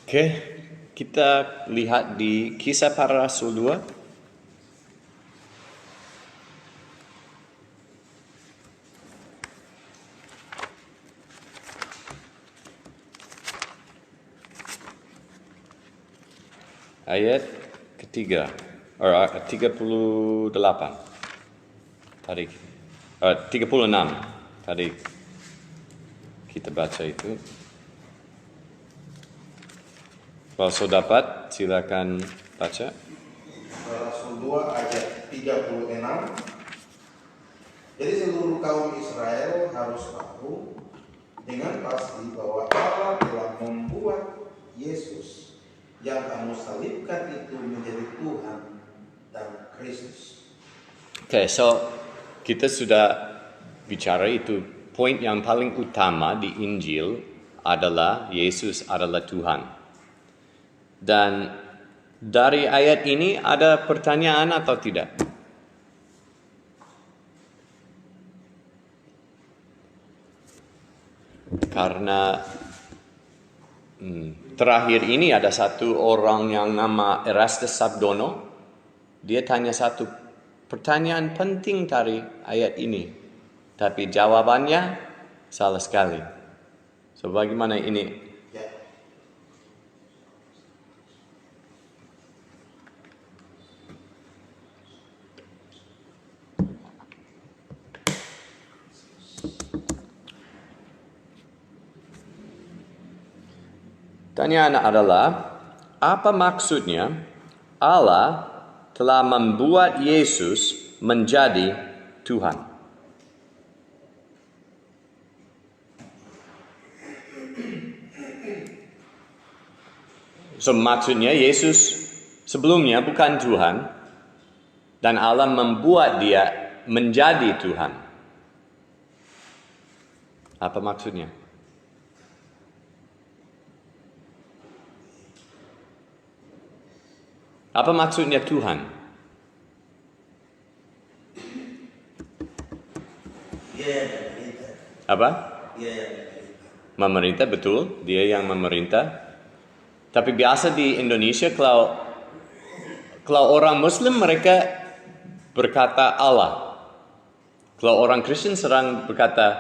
Oke, kita lihat di Kisah Para Rasul 2. Ayat ketiga, 38. Tadi 36. Tadi kita baca itu. Kalau sudah dapat, silakan baca. Rasul 2 ayat 36. Jadi seluruh kaum Israel harus tahu dengan pasti bahwa Allah telah membuat Yesus yang kamu salibkan itu menjadi Tuhan dan Kristus. Oke, so kita sudah bicara itu. Poin yang paling utama di Injil adalah Yesus adalah Tuhan. Dan dari ayat ini ada pertanyaan atau tidak? Karena terakhir ini ada satu orang yang nama Erastus Sabdono. Dia tanya satu pertanyaan penting dari ayat ini. Tapi jawabannya salah sekali. So bagaimana ini? Pertanyaan adalah, apa maksudnya Allah telah membuat Yesus menjadi Tuhan? So maksudnya Yesus sebelumnya bukan Tuhan dan Allah membuat dia menjadi Tuhan. Apa maksudnya? Apa maksudnya Tuhan? Apa? Memerintah, betul. Dia yang memerintah. Tapi biasa di Indonesia kalau orang Muslim mereka berkata Allah. Kalau orang Kristen sering berkata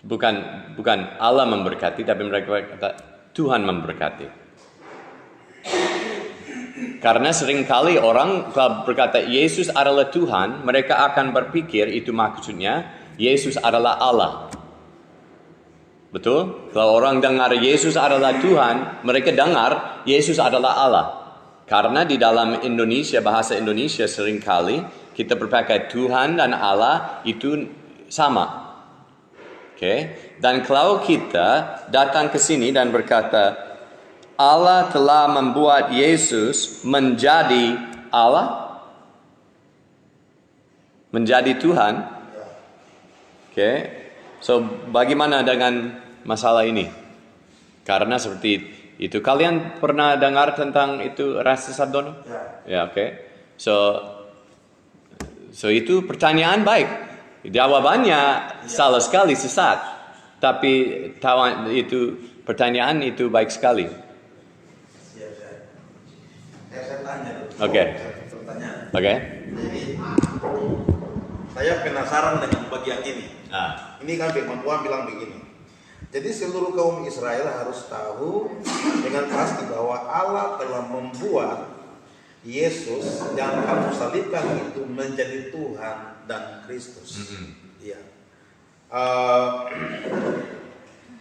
bukan Allah memberkati, tapi mereka berkata Tuhan memberkati. Karena seringkali orang kalau berkata Yesus adalah Tuhan, mereka akan berpikir itu maksudnya Yesus adalah Allah. Betul? Kalau orang dengar Yesus adalah Tuhan, mereka dengar Yesus adalah Allah. Karena di dalam Indonesia, bahasa Indonesia seringkali kita berpakai Tuhan dan Allah itu sama. Oke? Dan kalau kita datang ke sini dan berkata Allah telah membuat Yesus menjadi Allah, menjadi Tuhan. Oke, so bagaimana dengan masalah ini? Karena seperti itu, kalian pernah dengar tentang itu Erastus Sabdono? Ya, oke. So itu pertanyaan baik. Jawabannya salah sekali, sesat. Tapi itu pertanyaan itu baik sekali. Saya tanya. Oke. Oke. Jadi saya penasaran dengan bagian ini. Ini kan firman Tuhan bilang begini. Jadi seluruh kaum Israel harus tahu dengan pasti bahwa Allah telah membuat Yesus yang kamu salibkan itu menjadi Tuhan dan Kristus. Iya.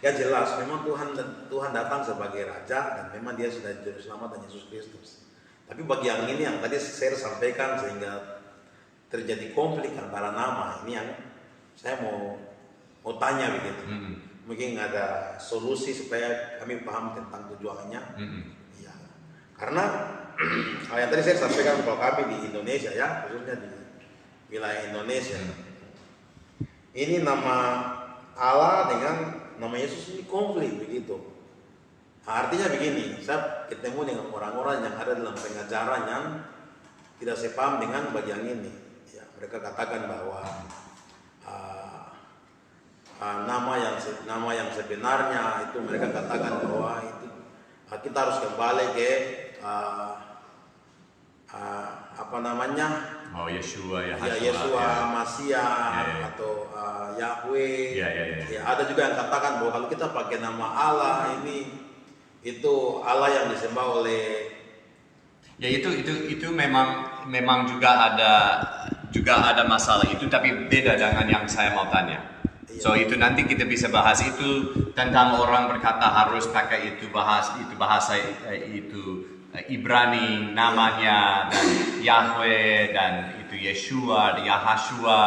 Ya jelas, memang Tuhan datang sebagai Raja dan memang Dia sudah Juru Selamat dan Yesus Kristus. Tapi bagi yang ini yang tadi saya sampaikan sehingga terjadi konflik antara nama ini yang saya mau tanya begitu. Mungkin ada solusi supaya kami paham tentang tujuannya. Ya. Karena yang tadi saya sampaikan kalau kami di Indonesia ya, khususnya di wilayah Indonesia. Ini nama Allah dengan nama Yesus ini konflik begitu. Artinya begini, saya ketemu dengan orang-orang yang ada dalam pengajaran yang tidak sepaham dengan bagian ini. Ya, mereka katakan bahwa nama yang sebenarnya itu mereka katakan bahwa itu kita harus kembali ke apa namanya? Oh, Yeshua, ya Yeshua, Masiah atau Yahweh. Ya, ada juga yang katakan bahwa kalau kita pakai nama Allah ini itu Allah yang disembah oleh. Ya itu memang juga ada masalah itu, tapi beda dengan yang saya mau tanya. So itu nanti kita bisa bahas itu tentang orang berkata harus pakai itu bahasa itu Ibrani namanya dan Yahweh dan itu Yeshua, Yahashua,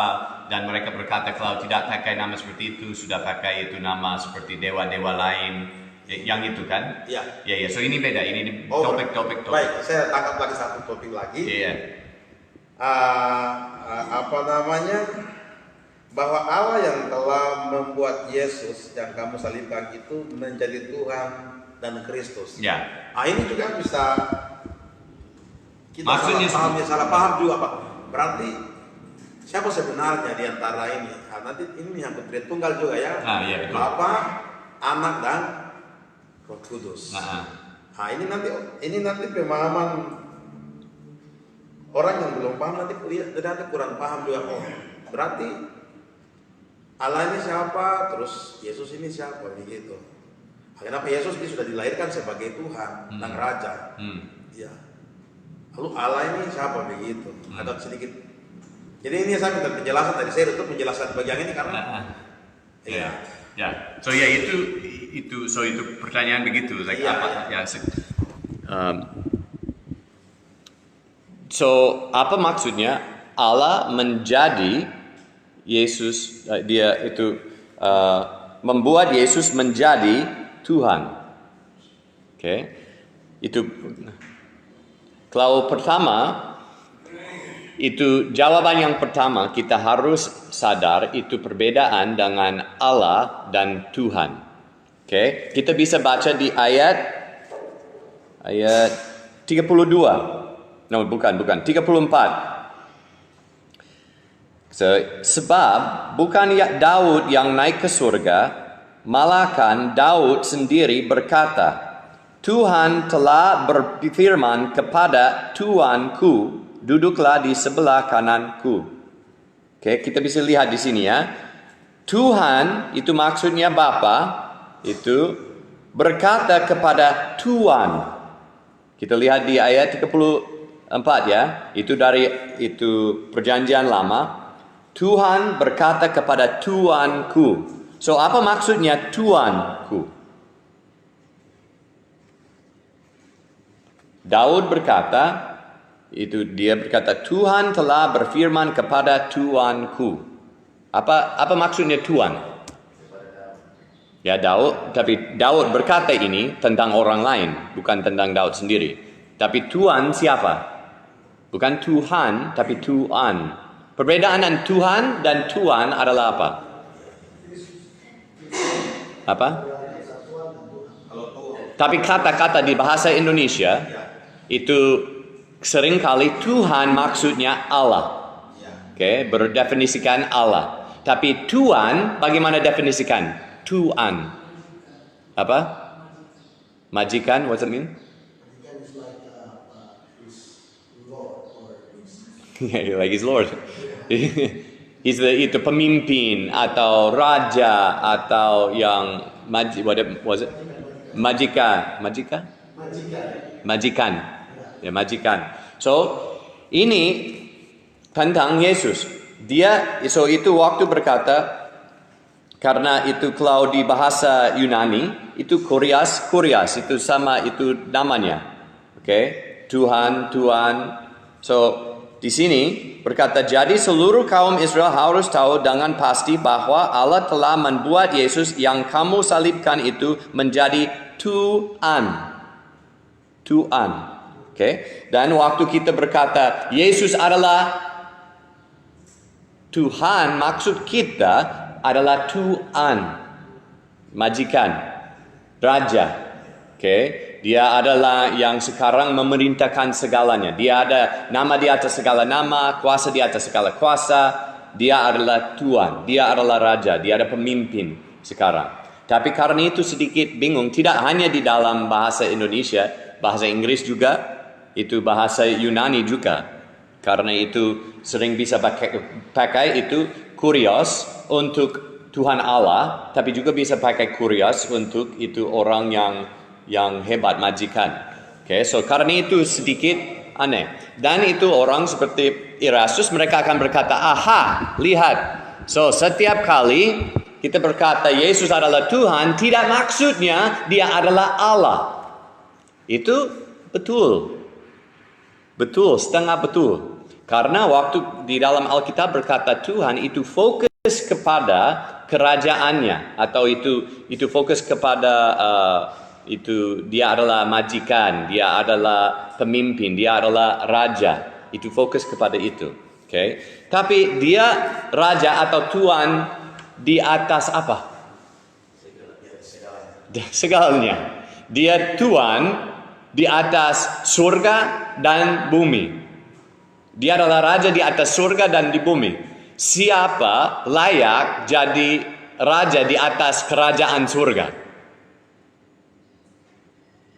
dan mereka berkata kalau tidak pakai nama seperti itu sudah pakai itu nama seperti dewa-dewa lain, yang itu kan? Ya. So ini beda, ini topik. Baik, saya tangkap lagi satu topik lagi. Iya. Apa namanya? Bahwa Allah yang telah membuat Yesus yang kamu salibkan itu menjadi Tuhan dan Kristus. Ya. Ini juga bisa kita maksudnya salah paham juga, Pak. Berarti siapa sebenarnya di antara ini? Nanti ini menyangkut Tritunggal juga ya. Iya, betul. Bapa, Anak dan Roh Kudus. Ini nanti pemahaman orang yang belum paham nanti kurang paham juga. Oh, berarti Allah ini siapa? Terus Yesus ini siapa? Begitu. Kenapa Yesus ini sudah dilahirkan sebagai Tuhan dan Raja? Ya. Lalu Allah ini siapa? Begitu. Ada sedikit. Jadi ini saya minta penjelasan dari saya untuk menjelaskan bagian ini karena. Ya. So ya itu pertanyaan begitu. Apa? Ya. So apa maksudnya Allah menjadi Yesus, dia itu membuat Yesus menjadi Tuhan. Oke. Itu kalau pertama itu jawaban yang pertama kita harus sadar itu perbedaan dengan Allah dan Tuhan. Oke. Kita bisa baca di ayat 32. No, bukan 34. Sebab bukan Daud yang naik ke surga, malahkan Daud sendiri berkata, Tuhan telah berfirman kepada Tuanku, duduklah di sebelah kananku. Oke, kita bisa lihat di sini ya. Tuhan itu maksudnya Bapa, itu berkata kepada Tuan. Kita lihat di ayat 34 ya. Itu dari perjanjian lama. Tuhan berkata kepada Tuanku. So apa maksudnya Tuanku? Daud berkata, dia berkata Tuhan telah berfirman kepada Tuanku. Apa maksudnya Tuan? Ya tapi Daud berkata ini tentang orang lain, bukan tentang Daud sendiri. Tapi Tuan siapa? Bukan Tuhan, tapi Tuan. Perbedaan Tuhan dan Tuan adalah apa? Apa? Tapi kata-kata di bahasa Indonesia itu seringkali Tuhan maksudnya Allah. Oke, berdefinisikan Allah. Tapi Tuan bagaimana definisikan? Tuan. Apa? Majikan, what's it mean? Majikan is like his Lord or his... like his Lord. Itu pemimpin atau raja atau yang majikan. Ya, majikan. So ini tentang Yesus. Itu waktu berkata, karena itu kalau di bahasa Yunani itu kurias itu sama itu namanya. Oke, Tuhan. So di sini berkata, jadi seluruh kaum Israel harus tahu dengan pasti bahwa Allah telah membuat Yesus yang kamu salibkan itu menjadi Tuhan. Oke. Dan waktu kita berkata Yesus adalah Tuhan, maksud kita adalah Tuhan, majikan, raja. Oke. Dia adalah yang sekarang memerintahkan segalanya. Dia ada nama di atas segala nama, kuasa di atas segala kuasa. dia adalah Tuhan, dia adalah Raja, dia adalah pemimpin sekarang. Tapi karena itu sedikit bingung, tidak hanya di dalam bahasa Indonesia, bahasa Inggris juga, itu bahasa Yunani juga. Karena itu sering bisa pakai itu kurios untuk Tuhan Allah, tapi juga bisa pakai kurios untuk itu orang yang hebat, majikan. So karena itu sedikit aneh. Dan itu orang seperti Erastus, mereka akan berkata, aha, lihat. So setiap kali kita berkata Yesus adalah Tuhan, tidak maksudnya dia adalah Allah. Itu betul. Betul, setengah betul. Karena waktu di dalam Alkitab berkata Tuhan itu fokus kepada kerajaannya, atau itu fokus kepada itu dia adalah majikan, dia adalah pemimpin, dia adalah raja. Itu fokus kepada itu. Tapi dia raja atau Tuhan di atas apa? Segalanya. Dia Tuhan di atas surga dan bumi. Dia adalah raja di atas surga dan di bumi. Siapa layak jadi raja di atas kerajaan surga?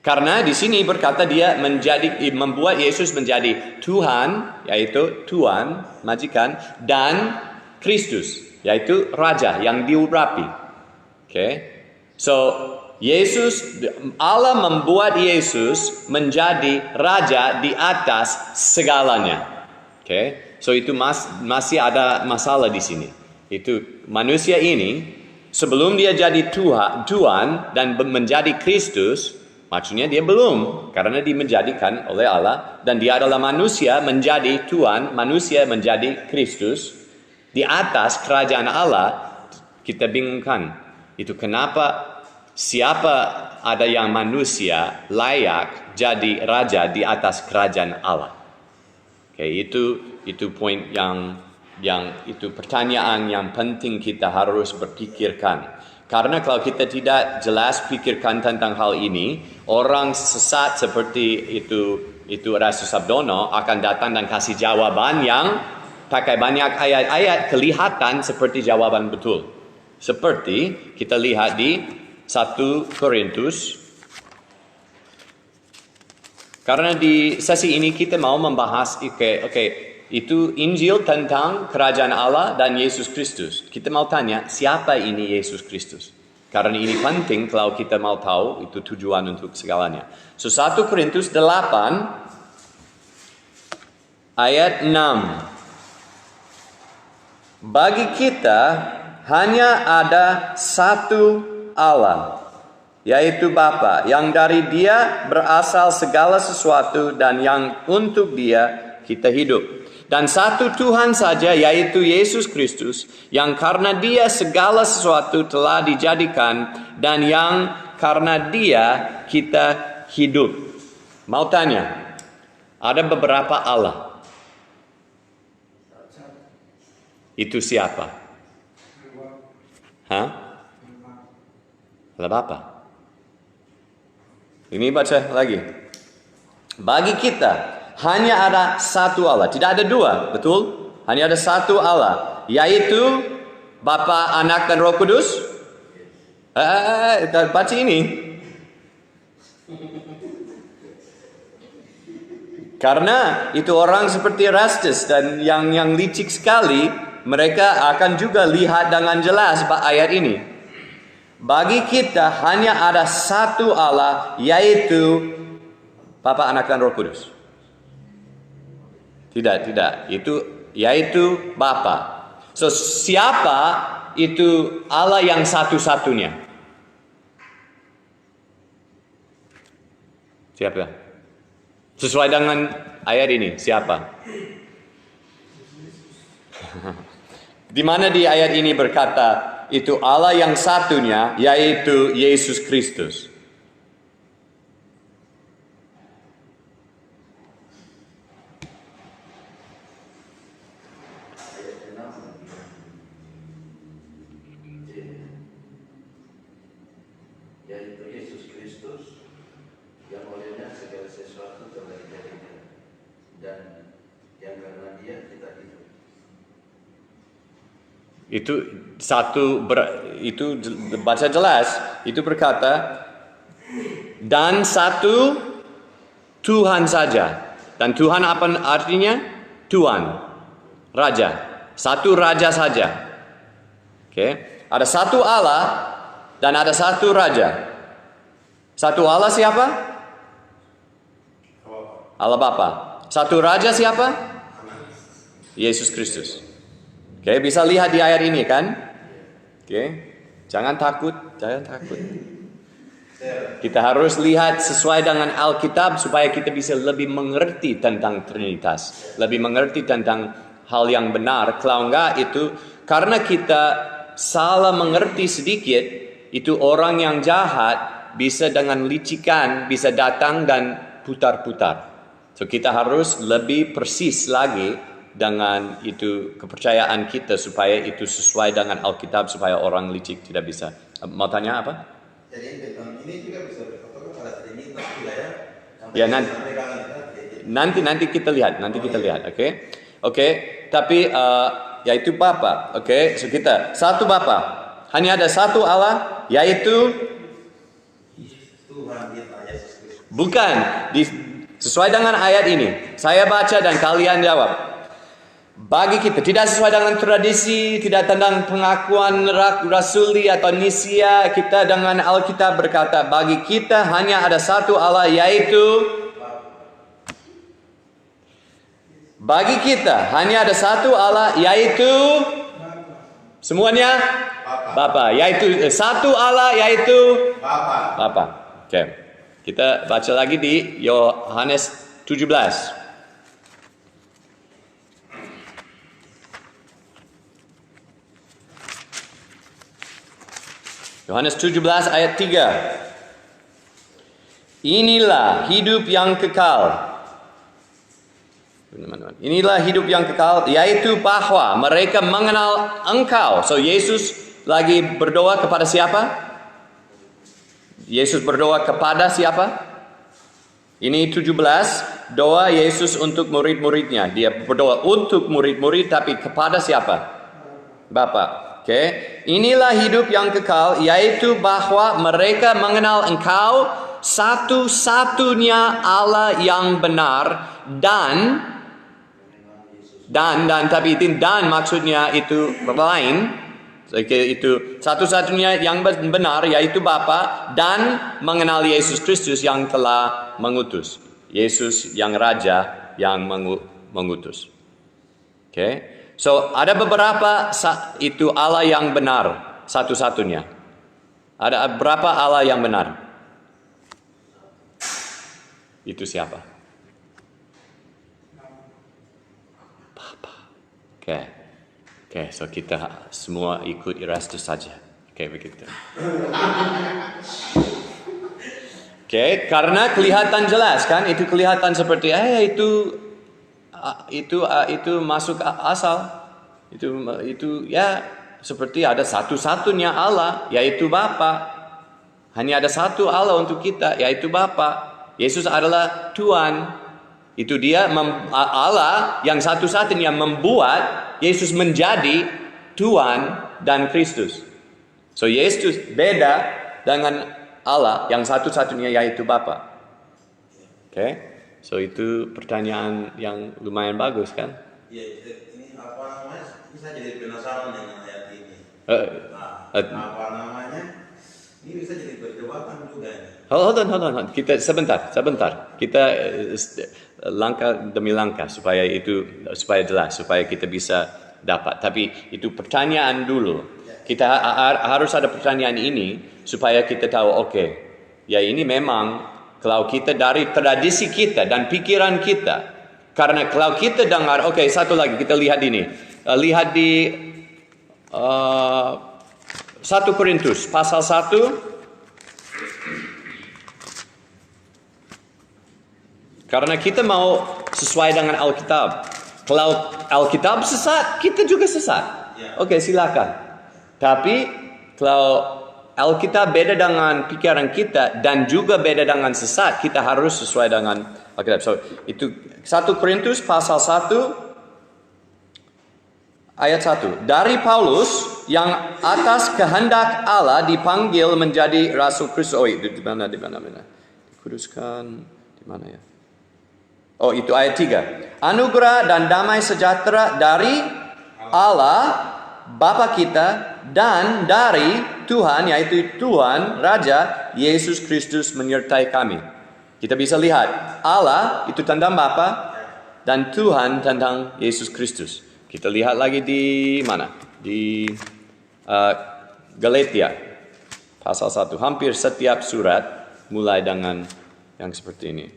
Karena di sini berkata dia membuat Yesus menjadi Tuhan, yaitu Tuhan, majikan, dan Kristus, yaitu Raja yang diurapi. So Allah membuat Yesus menjadi Raja di atas segalanya. So itu masih ada masalah di sini. Itu manusia ini sebelum dia jadi Tuhan dan menjadi Kristus, maksudnya dia belum, karena dia menjadikan oleh Allah, dan dia adalah manusia menjadi Tuhan, manusia menjadi Kristus di atas kerajaan Allah. Kita bingungkan itu kenapa, siapa ada yang manusia layak jadi raja di atas kerajaan Allah. Itu poin yang itu pertanyaan yang penting kita harus berpikirkan. Karena kalau kita tidak jelas pikirkan tentang hal ini, orang sesat seperti itu Erastus Sabdono akan datang dan kasih jawaban yang pakai banyak ayat-ayat kelihatan seperti jawaban betul. Seperti kita lihat di 1 Korintus. Karena di sesi ini kita mau membahas itu Injil tentang kerajaan Allah dan Yesus Kristus. Kita mau tanya, siapa ini Yesus Kristus? Karena ini penting kalau kita mau tahu itu tujuan untuk segalanya. So 1 Korintus 8 ayat 6. Bagi kita hanya ada satu Allah, yaitu Bapa, yang dari Dia berasal segala sesuatu dan yang untuk Dia kita hidup. Dan satu Tuhan saja, yaitu Yesus Kristus, yang karena Dia segala sesuatu telah dijadikan, dan yang karena Dia kita hidup. Mau tanya, ada beberapa Allah. Itu siapa? Allah Bapa. Ini baca lagi. Bagi kita hanya ada satu Allah, tidak ada dua, betul? Hanya ada satu Allah, yaitu Bapa, Anak, dan Roh Kudus. Baca ini. Karena itu orang seperti Erastus dan yang licik sekali, mereka akan juga lihat dengan jelas ayat ini. Bagi kita hanya ada satu Allah, yaitu Bapa, Anak, dan Roh Kudus. Tidak. Yaitu Bapa. So, siapa itu Allah yang satu-satunya? Siapa? Sesuai dengan ayat ini, siapa? Di mana di ayat ini berkata, itu Allah yang satunya, yaitu Yesus Kristus. Yaitu Yesus Kristus, yang olehnya segala sesuatu telah dijadikan, dan yang karena Dia kita hidup. Itu itu baca jelas. Itu berkata, dan satu Tuhan saja. Dan Tuhan apa artinya? Tuan, Raja. Satu Raja saja. Oke, ada satu Allah dan ada satu Raja. Satu Allah siapa? Allah Bapa. Satu Raja siapa? Yesus Kristus. Oke, bisa lihat di ayat ini kan? Oke, jangan takut. Kita harus lihat sesuai dengan Alkitab supaya kita bisa lebih mengerti tentang Trinitas, lebih mengerti tentang hal yang benar. Kalau enggak itu karena kita salah mengerti sedikit, itu orang yang jahat bisa dengan licikan bisa datang dan putar-putar. So kita harus lebih persis lagi dengan itu kepercayaan kita supaya itu sesuai dengan Alkitab supaya orang licik tidak bisa. Mau tanya apa? Jadi ini juga bisa berkata pada Trinitas juga ya. Ya nanti kita lihat, oke. Tapi yaitu Bapa, oke. So kita satu Bapa, hanya ada satu Allah, yaitu Tuhan kita Yesus Kristus. bukan sesuai dengan ayat ini. Saya baca dan kalian jawab. Bagi kita tidak sesuai dengan tradisi, tidak tentang pengakuan rasuli atau nisia, kita dengan Alkitab berkata, bagi kita hanya ada satu Allah, yaitu bagi kita hanya ada satu Allah, yaitu semuanya Bapa, yaitu satu Allah, yaitu Bapa. Oke. Kita baca lagi di Yohanes 17. Yohanes 17 ayat 3. Inilah hidup yang kekal. Inilah hidup yang kekal, yaitu bahwa mereka mengenal Engkau. So Yesus lagi berdoa kepada siapa? Yesus berdoa kepada siapa? Ini 17 doa Yesus untuk murid-muridnya. Dia berdoa untuk murid-murid tapi kepada siapa? Bapa. Oke. Inilah hidup yang kekal, yaitu bahwa mereka mengenal Engkau satu-satunya Allah yang benar dan tapi itu dan maksudnya itu lain. Itu satu-satunya yang benar, yaitu Bapa, dan mengenal Yesus Kristus yang telah mengutus. Yesus yang Raja yang mengutus. Oke. So ada beberapa itu Allah yang benar satu-satunya. Ada berapa Allah yang benar? Itu siapa? Bapa. Oke, so kita semua ikut Erastus saja. Oke, begitu. Oke, karena kelihatan jelas kan, itu kelihatan seperti itu masuk asal. Itu ya seperti ada satu-satunya Allah, yaitu Bapa. Hanya ada satu Allah untuk kita, yaitu Bapa. Yesus adalah Tuhan. Itu dia Allah yang satu-satunya membuat Yesus menjadi Tuhan dan Kristus. So Yesus beda dengan Allah yang satu-satunya, yaitu Bapa. Oke. So itu pertanyaan yang lumayan bagus kan? Ya, ini apa namanya? Bisa jadi penasaran dengan ayat ini. Apa namanya? Ini bisa jadi perdebatan juga ini. Hold on. Kita sebentar. Kita langkah demi langkah supaya jelas, supaya kita bisa dapat. Tapi itu pertanyaan dulu. Kita harus ada pertanyaan ini supaya kita tahu, oke, ya ini memang kalau kita dari tradisi kita dan pikiran kita. Karena kalau kita dengar, oke, satu lagi kita lihat ini. Lihat di 1 Korintus pasal 1. Karena kita mau sesuai dengan Alkitab. Kalau Alkitab sesat, kita juga sesat. Oke, silakan. Tapi kalau Alkitab beda dengan pikiran kita dan juga beda dengan sesat, kita harus sesuai dengan Alkitab. So, itu 1 Korintus pasal 1 ayat 1. Dari Paulus yang atas kehendak Allah dipanggil menjadi Rasul Kristus. Oh, itu di mana? Dikuduskan di mana ya? Oh, itu ayat 3. Anugerah dan damai sejahtera dari Allah Bapa kita dan dari Tuhan, yaitu Tuhan Raja Yesus Kristus menyertai kami. Kita bisa lihat Allah itu tentang Bapa dan Tuhan tentang Yesus Kristus. Kita lihat lagi di mana? Di Galatia pasal 1. Hampir setiap surat mulai dengan yang seperti ini.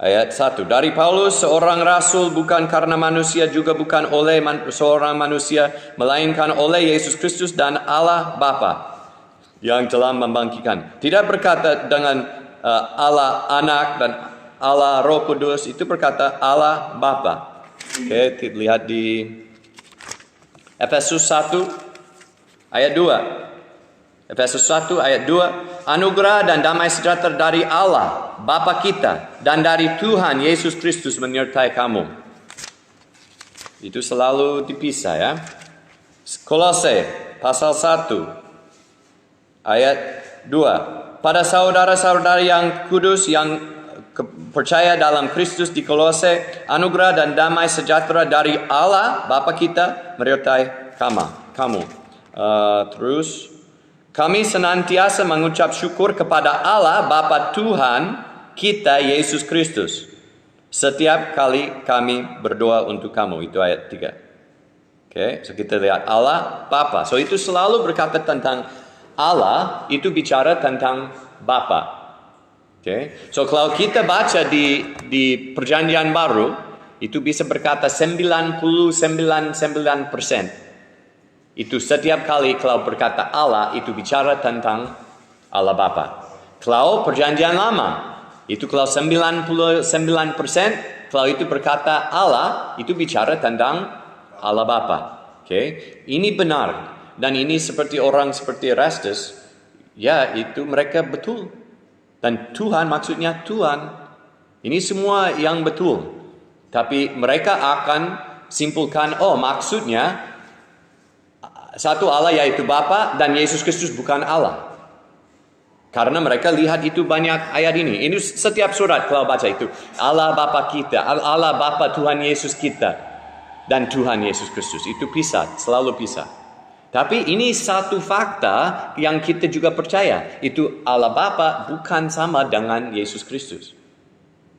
Ayat 1. Dari Paulus, seorang rasul bukan karena manusia, juga bukan oleh seorang manusia, melainkan oleh Yesus Kristus dan Allah Bapa yang telah membangkitkan. Tidak berkata dengan Allah Anak dan Allah Roh Kudus, itu berkata Allah Bapa. Oke, kita lihat di Efesus 1 ayat 2. Efesus 1 ayat 2. Anugerah dan damai sejahtera dari Allah Bapa kita dan dari Tuhan Yesus Kristus menyertai kamu. Itu selalu dipisah ya. Kolose pasal 1 ayat 2. Pada saudara-saudari yang kudus yang percaya dalam Kristus di Kolose, anugerah dan damai sejahtera dari Allah Bapa kita menyertai kamu. Terus kami senantiasa mengucap syukur kepada Allah Bapa Tuhan kita Yesus Kristus setiap kali kami berdoa untuk kamu. Itu ayat 3. Oke, so kita lihat Allah Bapa. So itu selalu berkata tentang Allah, itu bicara tentang Bapa. Oke, so kalau kita baca di Perjanjian Baru, itu bisa berkata 99%. Itu setiap kali kalau berkata Allah, itu bicara tentang Allah Bapa. Kalau Perjanjian Lama, itu kalau 99%, kalau itu berkata Allah, itu bicara tentang Allah Bapa. Oke, ini benar. Dan ini seperti orang seperti Erastus, ya itu mereka betul. Dan Tuhan maksudnya Tuhan. Ini semua yang betul. Tapi mereka akan simpulkan, oh maksudnya satu Allah yaitu Bapa dan Yesus Kristus bukan Allah. Karena mereka lihat itu banyak ayat ini. Ini setiap surat kalau baca itu. Allah Bapa kita, Allah Bapa Tuhan Yesus kita dan Tuhan Yesus Kristus. Itu pisah, selalu pisah. Tapi ini satu fakta yang kita juga percaya. Itu Allah Bapa bukan sama dengan Yesus Kristus.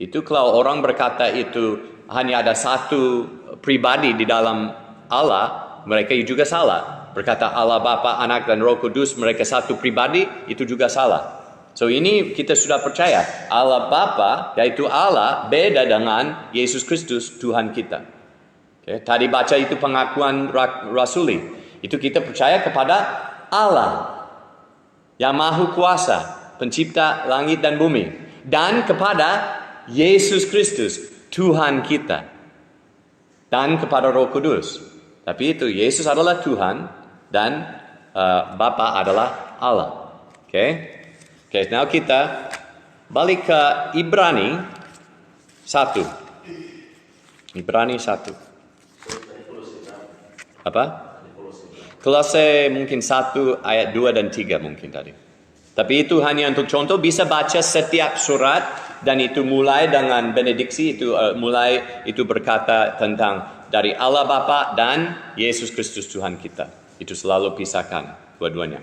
Itu kalau orang berkata itu hanya ada satu pribadi di dalam Allah, mereka juga salah. Berkata Allah Bapa, Anak dan Roh Kudus, mereka satu pribadi, itu juga salah. So ini kita sudah percaya. Allah Bapa, yaitu Allah, beda dengan Yesus Kristus, Tuhan kita. Okay. Tadi baca itu pengakuan rasuli. Itu kita percaya kepada Allah yang Maha Kuasa, pencipta langit dan bumi. Dan kepada Yesus Kristus, Tuhan kita. Dan kepada Roh Kudus. Tapi itu, Yesus adalah Tuhan dan Bapa adalah Allah. Oke, now kita balik ke Ibrani 1. Ibrani 1. Apa? Kolose mungkin 1 ayat 2 dan 3 mungkin tadi. Tapi itu hanya untuk contoh, bisa baca setiap surat dan itu mulai dengan benediksi, itu mulai itu berkata tentang dari Allah Bapa dan Yesus Kristus Tuhan kita. Itu selalu pisahkan dua-duanya.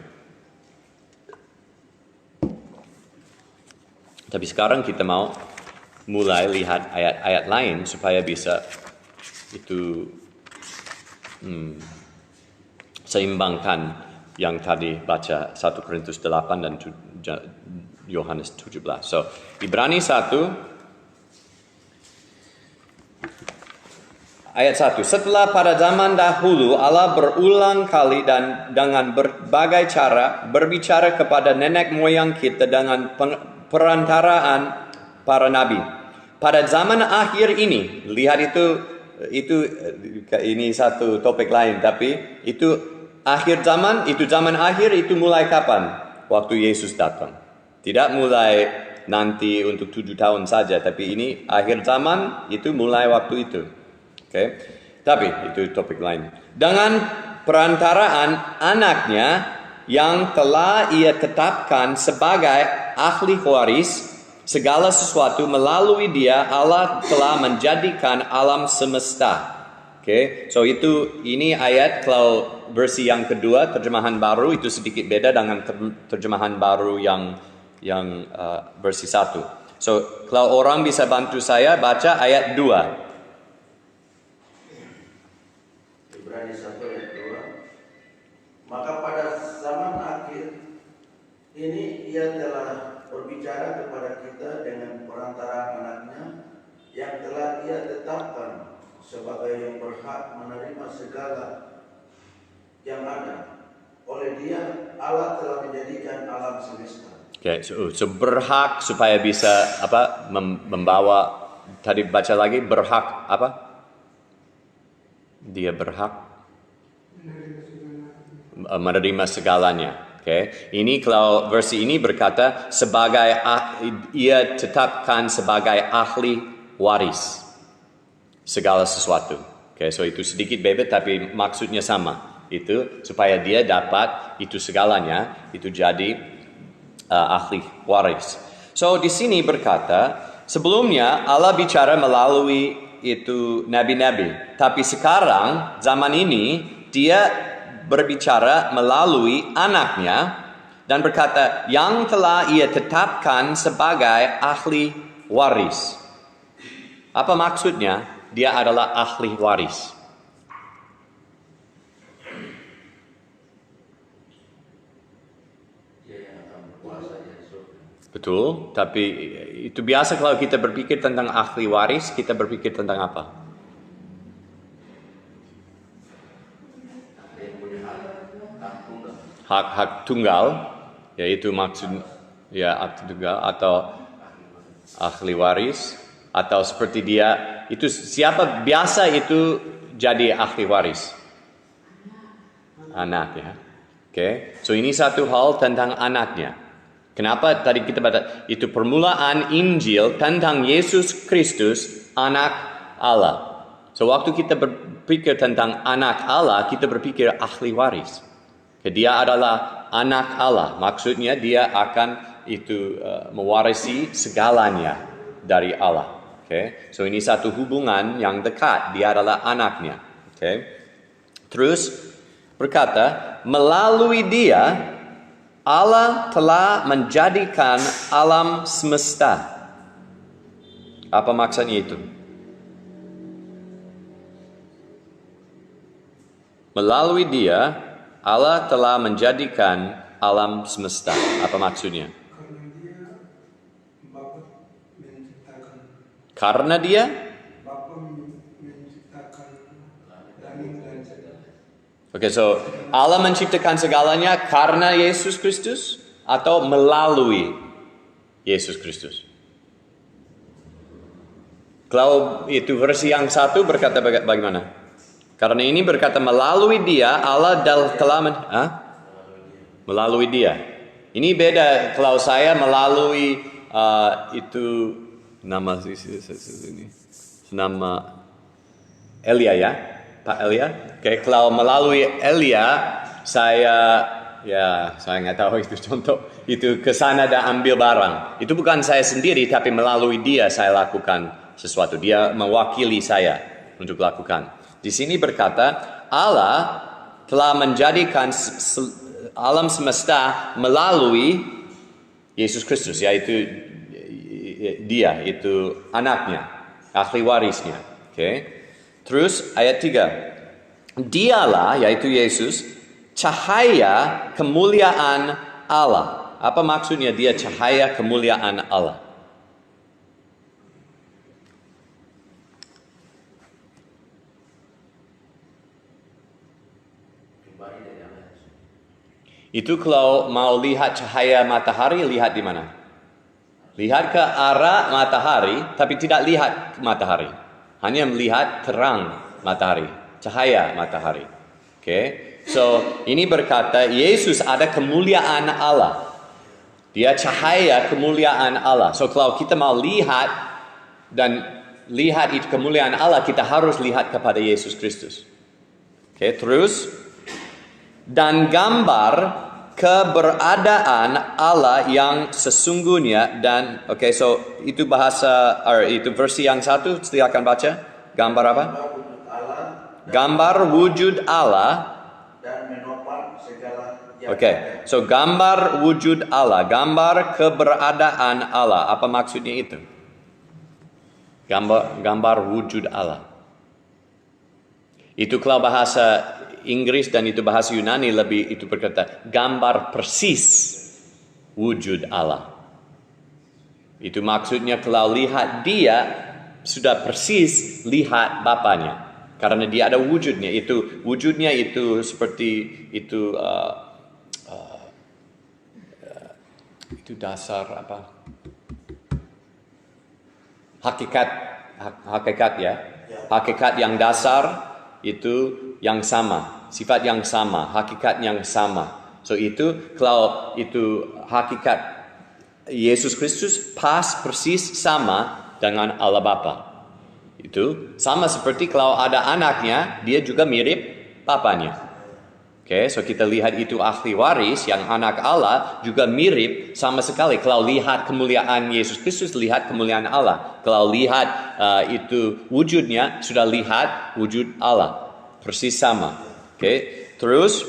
Tapi sekarang kita mau mulai lihat ayat-ayat lain supaya bisa itu seimbangkan yang tadi baca 1 Korintus 8 dan Yohanes 17. So, Ibrani 1 ayat 1. Setelah pada zaman dahulu Allah berulang kali dan dengan berbagai cara berbicara kepada nenek moyang kita dengan perantaraan para nabi. Pada zaman akhir ini, lihat ini satu topik lain, tapi itu akhir zaman, itu zaman akhir itu mulai kapan? Waktu Yesus datang. Tidak mulai nanti untuk 7 tahun saja, tapi ini akhir zaman itu mulai waktu itu. Oke. Tapi itu topik lain. Dengan perantaraan anaknya yang telah ia tetapkan sebagai ahli waris segala sesuatu, melalui dia Allah telah menjadikan alam semesta. Oke, so ini ayat kalau versi yang kedua terjemahan baru itu sedikit beda dengan terjemahan baru yang versi 1. So kalau orang bisa bantu saya baca ayat 2. Ibrani 1 ayat 2. Maka pada zaman akhir ini ia telah berbicara kepada kita dengan perantaraan anaknya yang telah ia tetapkan sebagai yang berhak menerima segala yang ada. Oleh dia Allah telah menjadikan alam semesta. Oke, so berhak supaya bisa membawa, tadi baca lagi, berhak apa? Dia berhak menerima segalanya. Oke, ini kalau versi ini berkata sebagai ia tetapkan sebagai ahli waris segala sesuatu. Oke, so itu sedikit beda tapi maksudnya sama. Itu supaya dia dapat itu segalanya, itu jadi ahli waris. So di sini berkata sebelumnya Allah bicara melalui itu nabi-nabi, tapi sekarang zaman ini dia berbicara melalui anaknya dan berkata yang telah ia tetapkan sebagai ahli waris. Apa maksudnya? Dia adalah ahli waris. Betul, tapi itu biasa kalau kita berpikir tentang ahli waris, kita berpikir tentang apa? Hak tunggal, yaitu maksud ya hak tunggal atau ahli waris, atau seperti dia itu siapa biasa itu jadi ahli waris? Anak ya. Oke, so ini satu hal tentang anaknya. Kenapa tadi kita baca itu permulaan Injil tentang Yesus Kristus, anak Allah. So waktu kita berpikir tentang anak Allah, kita berpikir ahli waris. Dia adalah anak Allah, maksudnya dia akan itu mewarisi segalanya dari Allah. Okay? So ini satu hubungan yang dekat, dia adalah anaknya. Okay? Terus berkata, melalui dia Allah telah menjadikan alam semesta. Apa maksudnya itu? Melalui dia Allah telah menjadikan alam semesta. Apa maksudnya? Karena dia Bapa menciptakan langit dan segala. Oke, so Allah menciptakan segalanya karena Yesus Kristus atau melalui Yesus Kristus? Kalau itu versi yang satu berkata bagaimana? Karena ini berkata melalui dia Allah telah melalui dia. Ini beda kalau saya melalui itu nama Elia ya, Pak Elia. Oke, kalau melalui Elia saya nggak tahu itu contoh itu ke sana dan ambil barang. Itu bukan saya sendiri tapi melalui dia saya lakukan sesuatu. Dia mewakili saya untuk lakukan. Di sini berkata Allah telah menjadikan alam semesta melalui Yesus Kristus, yaitu dia, itu anaknya, ahli warisnya. Okay. Terus ayat 3. Dialah, yaitu Yesus, cahaya kemuliaan Allah. Apa maksudnya dia cahaya kemuliaan Allah? Itu kalau mau lihat cahaya matahari, lihat di mana? Lihat ke arah matahari, tapi tidak lihat matahari. Hanya melihat terang matahari, cahaya matahari. Oke, so ini berkata Yesus ada kemuliaan Allah. Di Dia cahaya kemuliaan Allah. So kalau kita mau lihat itu kemuliaan Allah, kita harus lihat kepada Yesus Kristus. Oke, terus dan gambar keberadaan Allah yang sesungguhnya dan so itu itu versi yang satu, silakan baca. Gambar apa? Gambar wujud Allah dan menopang segala yang so gambar wujud Allah, gambar keberadaan Allah. Apa maksudnya itu? Gambar wujud Allah. Itu kalau bahasa Inggris dan itu bahasa Yunani itu berkata gambar persis wujud Allah. Itu maksudnya kalau lihat dia sudah persis lihat Bapanya. Karena dia ada wujudnya. Wujudnya itu seperti itu itu dasar apa? Hakikat ya. Hakikat yang dasar itu yang sama, sifat yang sama, hakikat yang sama. So itu kalau itu hakikat Yesus Kristus persis sama dengan Allah Bapa. Itu sama seperti kalau ada anaknya, dia juga mirip Bapanya. So kita lihat itu ahli waris yang anak Allah juga mirip sama sekali. Kalau lihat kemuliaan Yesus Kristus, lihat kemuliaan Allah. Kalau lihat itu wujudnya, sudah lihat wujud Allah. Persis sama. Terus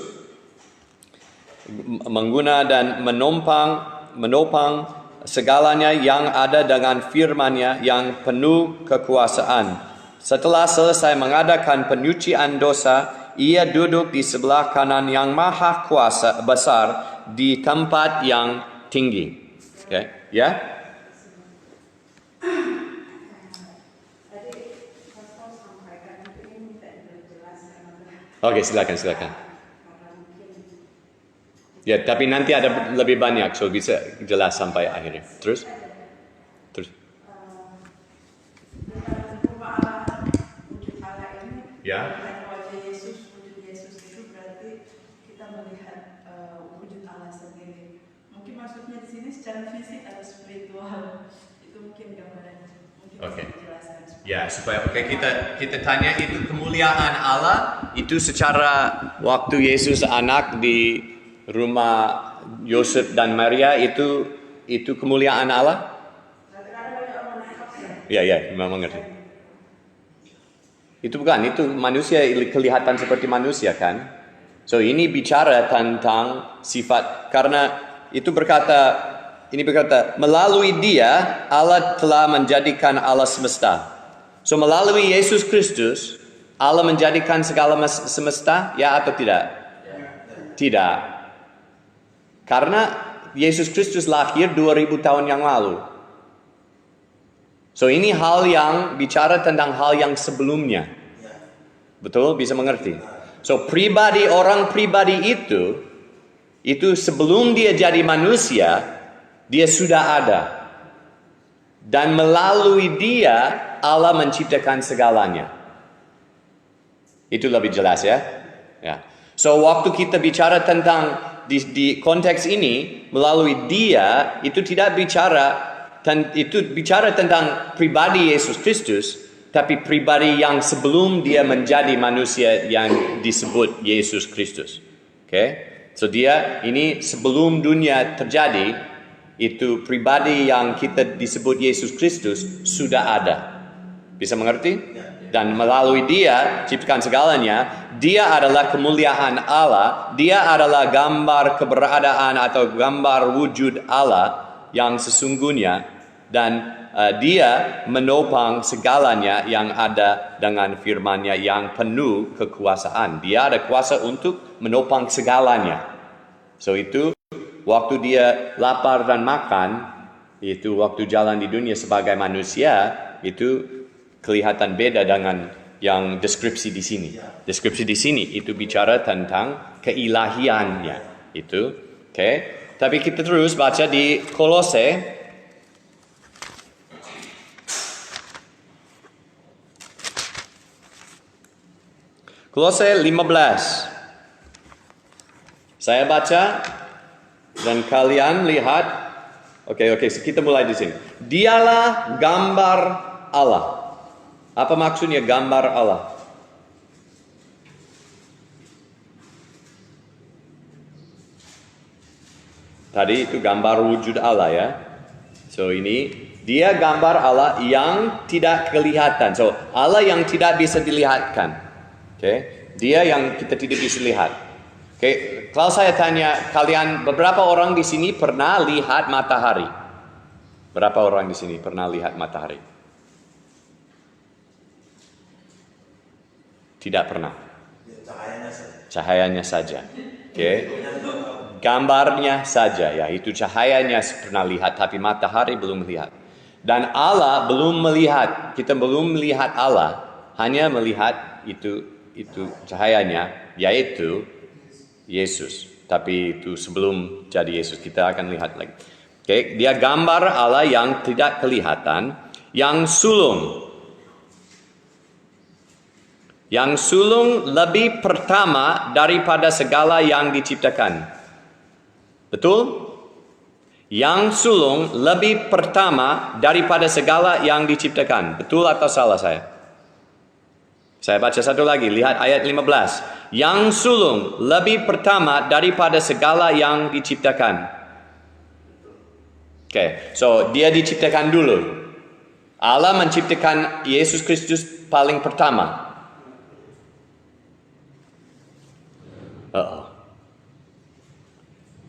mengguna dan menopang segalanya yang ada dengan firman-Nya yang penuh kekuasaan. Setelah selesai mengadakan penyucian dosa, Ia duduk di sebelah kanan yang maha kuasa besar di tempat yang tinggi. Ya? Oke, silakan. Ya, tapi nanti ada lebih banyak, so bisa jelas sampai akhirnya. Terus. Ya. Wujud Yesus itu berarti kita melihat wujud Allah sendiri. Mungkin maksudnya di sini secara fisik atau spiritual. Itu mungkin gambarannya. Mungkin bisa dijelaskan. Ya, supaya kita tanya itu kemuliaan Allah itu secara waktu Yesus anak di rumah Yosef dan Maria itu kemuliaan Allah? Ya, memang mengerti. Itu bukan, itu manusia kelihatan seperti manusia kan? So ini bicara tentang sifat, karena itu berkata melalui dia Allah telah menjadikan Allah semesta. So melalui Yesus Kristus Allah menjadikan segala semesta, ya atau tidak? Tidak. Karena Yesus Kristus lahir 2000 tahun yang lalu. So ini hal yang bicara tentang hal yang sebelumnya. Betul? Bisa mengerti? So orang pribadi itu sebelum dia jadi manusia, dia sudah ada. Dan melalui dia Allah menciptakan segalanya. Itu lebih jelas ya. So waktu kita bicara tentang di konteks ini melalui dia itu tidak bicara tentang pribadi Yesus Kristus, tapi pribadi yang sebelum dia menjadi manusia yang disebut Yesus Kristus. So dia ini sebelum dunia terjadi, itu pribadi yang kita disebut Yesus Kristus sudah ada. Bisa mengerti? Dan melalui dia ciptakan segalanya. Dia adalah kemuliaan Allah. Dia adalah gambar keberadaan atau gambar wujud Allah yang sesungguhnya. Dan dia menopang segalanya yang ada dengan firman-Nya yang penuh kekuasaan. Dia ada kuasa untuk menopang segalanya. So itu waktu dia lapar dan makan, itu waktu jalan di dunia sebagai manusia, itu kelihatan beda dengan yang deskripsi di sini. Deskripsi di sini itu bicara tentang keilahiannya. Itu, Tapi kita terus baca di Kolose. Kolose 15. Saya baca dan kalian lihat Oke, kita mulai di sini. Dialah gambar Allah. Apa maksudnya gambar Allah? Tadi itu gambar wujud Allah ya. So ini dia gambar Allah yang tidak kelihatan. So Allah yang tidak bisa dilihatkan. Oke, dia yang kita tidak bisa lihat. Oke, kalau saya tanya kalian, beberapa orang di sini pernah lihat matahari? Berapa orang di sini pernah lihat matahari? Tidak pernah. Cahayanya saja. Oke. Gambarnya saja ya, itu cahayanya pernah lihat, tapi matahari belum melihat. Dan Allah belum melihat, kita belum melihat Allah, hanya melihat itu cahayanya, yaitu Yesus. Tapi itu sebelum jadi Yesus, kita akan lihat lagi. Oke, dia gambar Allah yang tidak kelihatan, yang sulung. Yang sulung lebih pertama daripada segala yang diciptakan. Betul? Yang sulung lebih pertama daripada segala yang diciptakan. Betul atau salah saya? Saya baca satu lagi, lihat ayat 15. Yang sulung lebih pertama daripada segala yang diciptakan. Oke, so dia diciptakan dulu. Allah menciptakan Yesus Kristus paling pertama.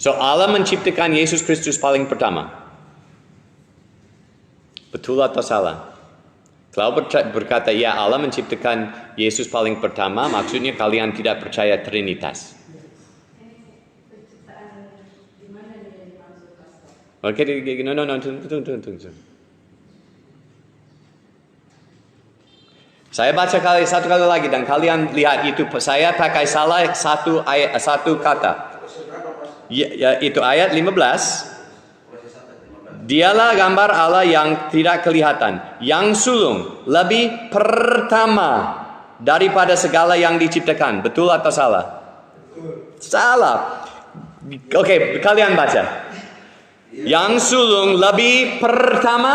So Allah menciptakan Yesus Kristus paling pertama. Betul atau salah? Kalau berkata ya Allah menciptakan Yesus paling pertama, maksudnya kalian tidak percaya Trinitas. Oke, tunggu. Saya baca satu kali lagi dan kalian lihat itu saya pakai salah satu kata. Ya, itu ayat 15. Dialah gambar Allah yang tidak kelihatan, yang sulung lebih pertama daripada segala yang diciptakan. Betul atau salah? Salah. Oke, kalian baca. Yang sulung lebih pertama,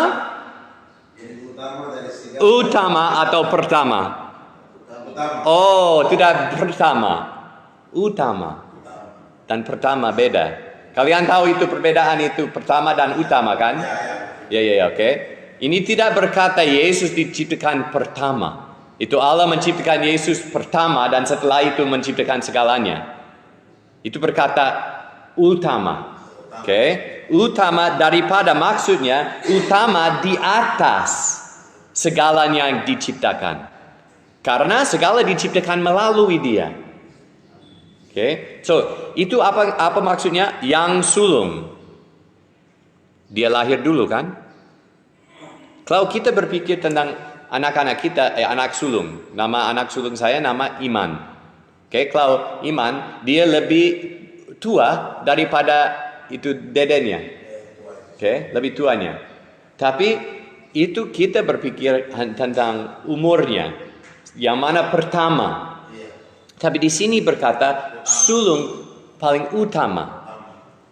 utama atau pertama? Oh, tidak pertama, utama. Dan pertama beda. Kalian tahu itu perbedaan itu pertama dan utama kan? Ya, oke. Ini tidak berkata Yesus diciptakan pertama. Itu Allah menciptakan Yesus pertama dan setelah itu menciptakan segalanya. Itu berkata utama. Oke. Utama daripada maksudnya utama di atas segalanya yang diciptakan. Karena segala diciptakan melalui dia. Oke, so itu apa maksudnya? Yang sulung. Dia lahir dulu kan? Kalau kita berpikir tentang anak-anak kita, anak sulung. Nama anak sulung saya nama Iman. Oke, kalau Iman dia lebih tua daripada itu dedenya. Oke, lebih tuanya. Tapi itu kita berpikir tentang umurnya. Yang mana pertama. Tapi di sini berkata sulung paling utama.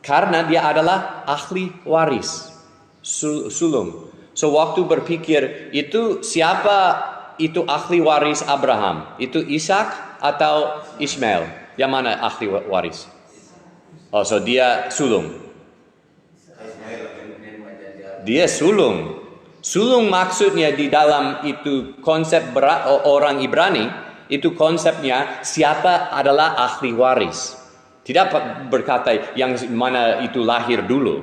Karena dia adalah ahli waris. Sulung. So waktu berpikir itu siapa itu ahli waris Abraham? Itu Ishak atau Ismail? Yang mana ahli waris? Oh, so dia sulung. Dia sulung. Sulung maksudnya di dalam itu konsep orang Ibrani. Itu konsepnya siapa adalah ahli waris. Tidak berkata yang mana itu lahir dulu.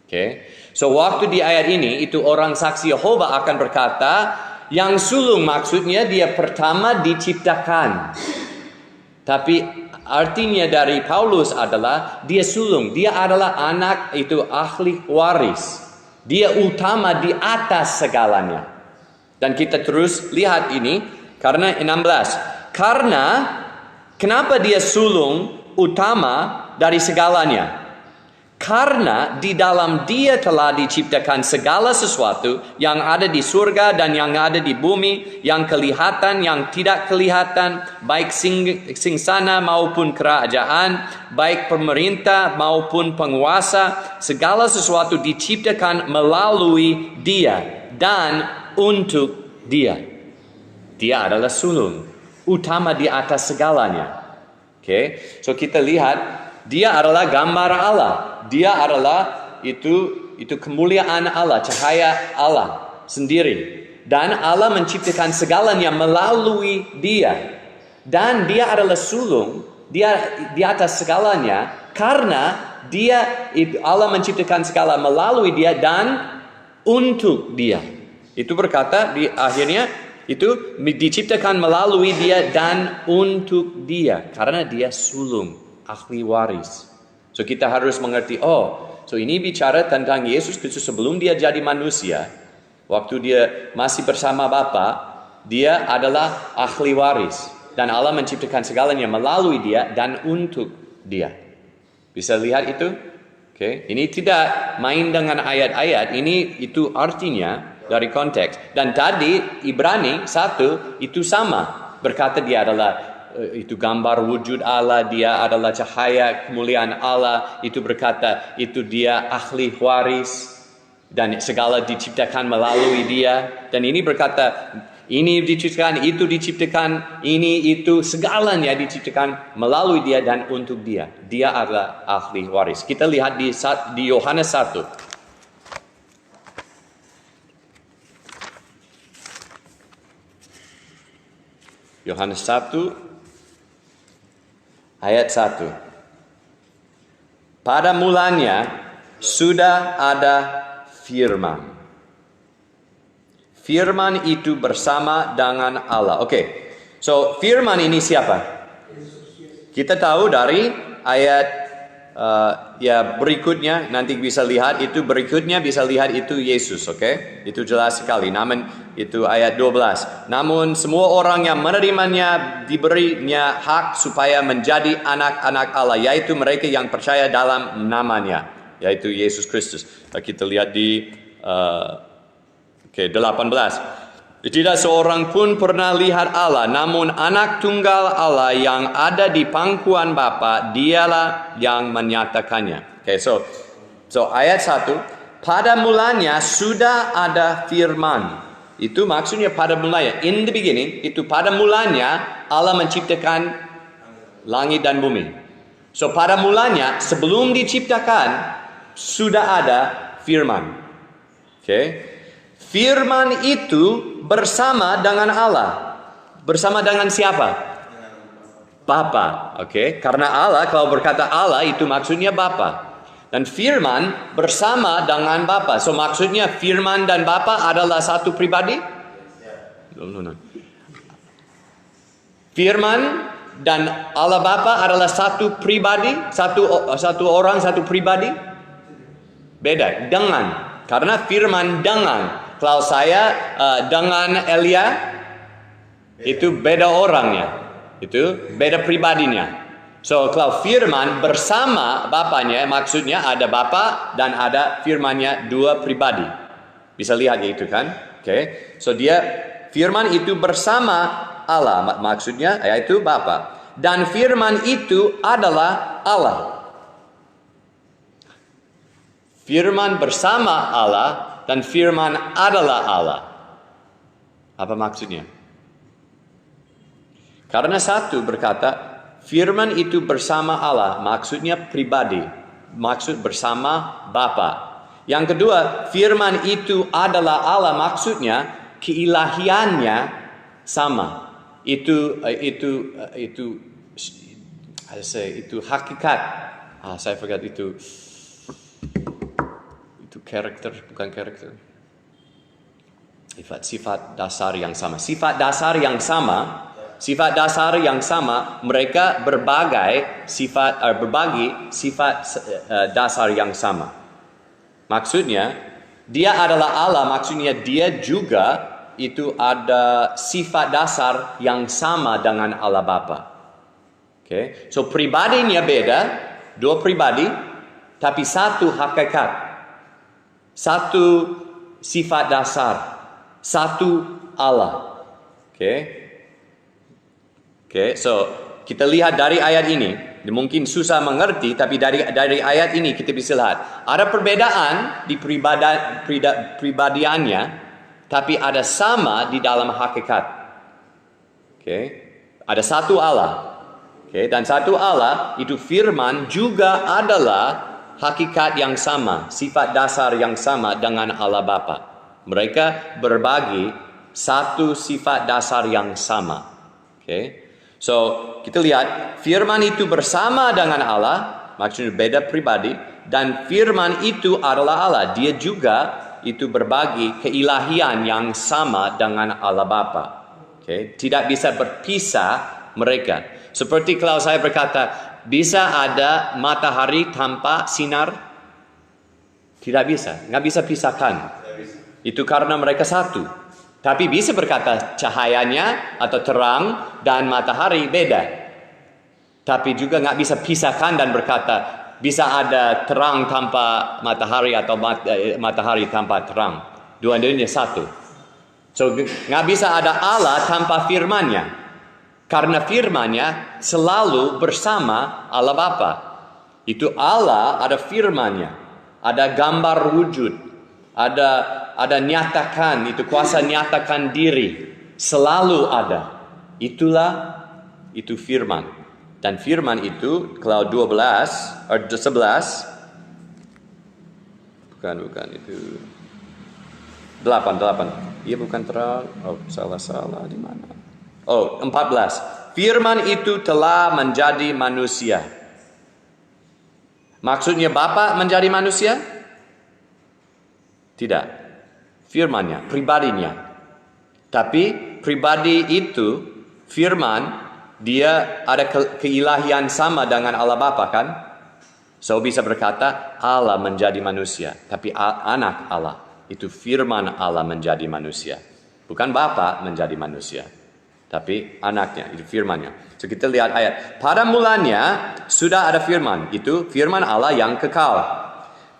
Oke. So waktu di ayat ini itu orang saksi Yehova akan berkata yang sulung maksudnya dia pertama diciptakan. Tapi artinya dari Paulus adalah dia sulung. Dia adalah anak itu ahli waris. Dia utama di atas segalanya. Dan kita terus lihat ini. Karena 16. Karena kenapa dia sulung utama dari segalanya? Karena di dalam Dia telah diciptakan segala sesuatu yang ada di surga dan yang ada di bumi, yang kelihatan, yang tidak kelihatan, baik singsana maupun kerajaan, baik pemerintah maupun penguasa, segala sesuatu diciptakan melalui Dia dan untuk Dia. Dia adalah sulung utama di atas segalanya. Oke, so kita lihat Dia adalah gambar Allah. Dia adalah itu kemuliaan Allah, cahaya Allah sendiri. Dan Allah menciptakan segalanya melalui Dia. Dan Dia adalah sulung, Dia di atas segalanya karena Allah menciptakan segala melalui Dia dan untuk Dia. Itu berkata di akhirnya itu diciptakan melalui Dia dan untuk Dia karena Dia sulung, ahli waris. So kita harus mengerti, so ini bicara tentang Yesus Kristus sebelum Dia jadi manusia. Waktu Dia masih bersama Bapa, Dia adalah ahli waris. Dan Allah menciptakan segalanya melalui Dia dan untuk Dia. Bisa lihat itu? Oke, ini tidak main dengan ayat-ayat, itu artinya dari konteks. Dan tadi Ibrani 1 itu sama. Berkata Dia adalah itu gambar wujud Allah, Dia adalah cahaya kemuliaan Allah. Itu berkata itu Dia ahli waris dan segala diciptakan melalui Dia. Dan ini berkata ini diciptakan, itu diciptakan, ini itu segalanya diciptakan melalui Dia dan untuk Dia. Dia adalah ahli waris. Kita lihat di Yohanes 1. Yohanes 1 ayat 1. Pada mulanya sudah ada firman. Firman itu bersama dengan Allah. Oke. So firman ini siapa? Kita tahu dari ayat berikutnya, nanti bisa lihat itu berikutnya, bisa lihat itu Yesus, oke? Itu jelas sekali. Namun itu ayat 12. Namun semua orang yang menerimanya diberinya hak supaya menjadi anak-anak Allah, yaitu mereka yang percaya dalam namanya, yaitu Yesus Kristus. Kita lihat di 18. Tidak seorang pun pernah lihat Allah, namun anak tunggal Allah yang ada di pangkuan Bapa, Dialah yang menyatakannya. So ayat 1, pada mulanya sudah ada firman. Itu maksudnya pada mulanya, in the beginning, itu pada mulanya Allah menciptakan langit dan bumi. So pada mulanya, sebelum diciptakan, sudah ada firman. Firman itu bersama dengan Allah. Bersama dengan siapa? Bapa. Karena Allah, kalau berkata Allah itu maksudnya Bapa. Dan firman bersama dengan Bapa. So maksudnya firman dan Bapa adalah satu pribadi? No. Firman dan Allah Bapa adalah satu pribadi, satu orang, satu pribadi? Beda. Dengan. Karena firman dengan. Kalau saya dengan Elia, itu beda orangnya. Itu beda pribadinya. So, kalau firman bersama Bapanya, maksudnya ada Bapa dan ada firmannya dua pribadi. Bisa lihat itu kan? So, firman itu bersama Allah. Maksudnya yaitu Bapa. Dan firman itu adalah Allah. Firman bersama Allah. Dan firman adalah Allah. Apa maksudnya? Karena satu berkata, firman itu bersama Allah, maksudnya pribadi. Maksud bersama Bapa. Yang kedua, firman itu adalah Allah, maksudnya keilahiannya sama. Itu hakikat. Saya forgot itu karakter, bukan karakter. Sifat dasar yang sama. Sifat dasar yang sama, mereka berbagi sifat dasar yang sama. Maksudnya, Dia adalah Allah, maksudnya Dia juga itu ada sifat dasar yang sama dengan Allah Bapa. So pribadinya beda, dua pribadi, tapi satu hakikat, satu sifat dasar, satu Allah. Oke, so kita lihat dari ayat ini, mungkin susah mengerti, tapi dari ayat ini kita bisa lihat ada perbedaan di pribadiannya, tapi ada sama di dalam hakikat. Ada satu Allah. Dan satu Allah itu firman juga adalah hakikat yang sama, sifat dasar yang sama dengan Allah Bapa. Mereka berbagi satu sifat dasar yang sama. So kita lihat firman itu bersama dengan Allah, maksudnya beda pribadi, dan firman itu adalah Allah. Dia juga itu berbagi keilahian yang sama dengan Allah Bapa. Tidak bisa berpisah mereka. Seperti kalau saya berkata, bisa ada matahari tanpa sinar? Tidak bisa, nggak bisa pisahkan. Itu karena mereka satu. Tapi bisa berkata cahayanya atau terang dan matahari beda. Tapi juga nggak bisa pisahkan dan berkata bisa ada terang tanpa matahari atau matahari tanpa terang. Dua-duanya satu. So nggak bisa ada Allah tanpa firman-Nya. Karena firman-Nya selalu bersama Allah Bapa. Itu Allah ada firman-Nya, ada gambar wujud, ada nyatakan, itu kuasa nyatakan diri, selalu ada. Itu firman. Dan firman itu kalau 11 bukan itu 8. Iya bukan terang. Oh, salah di mana? 14. Firman itu telah menjadi manusia. Maksudnya Bapa menjadi manusia? Tidak. Firman-Nya, pribadinya. Tapi pribadi itu, firman, dia ada keilahian sama dengan Allah Bapa kan? So bisa berkata Allah menjadi manusia. Tapi anak Allah, itu firman Allah menjadi manusia. Bukan Bapa menjadi manusia. Tapi anaknya, itu firman-Nya. So kita lihat ayat. Pada mulanya sudah ada firman. Itu firman Allah yang kekal.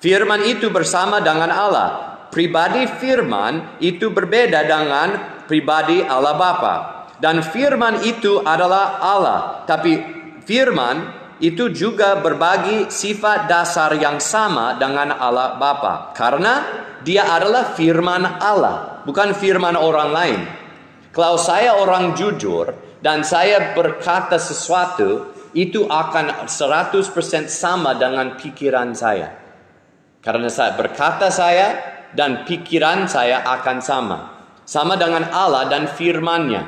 Firman itu bersama dengan Allah. Pribadi firman itu berbeda dengan pribadi Allah Bapa. Dan firman itu adalah Allah. Tapi firman itu juga berbagi sifat dasar yang sama dengan Allah Bapa. Karena dia adalah firman Allah. Bukan firman orang lain. Kalau saya orang jujur dan saya berkata sesuatu, itu akan 100% sama dengan pikiran saya. Karena saya berkata dan pikiran saya akan sama. Sama dengan Allah dan firman-Nya.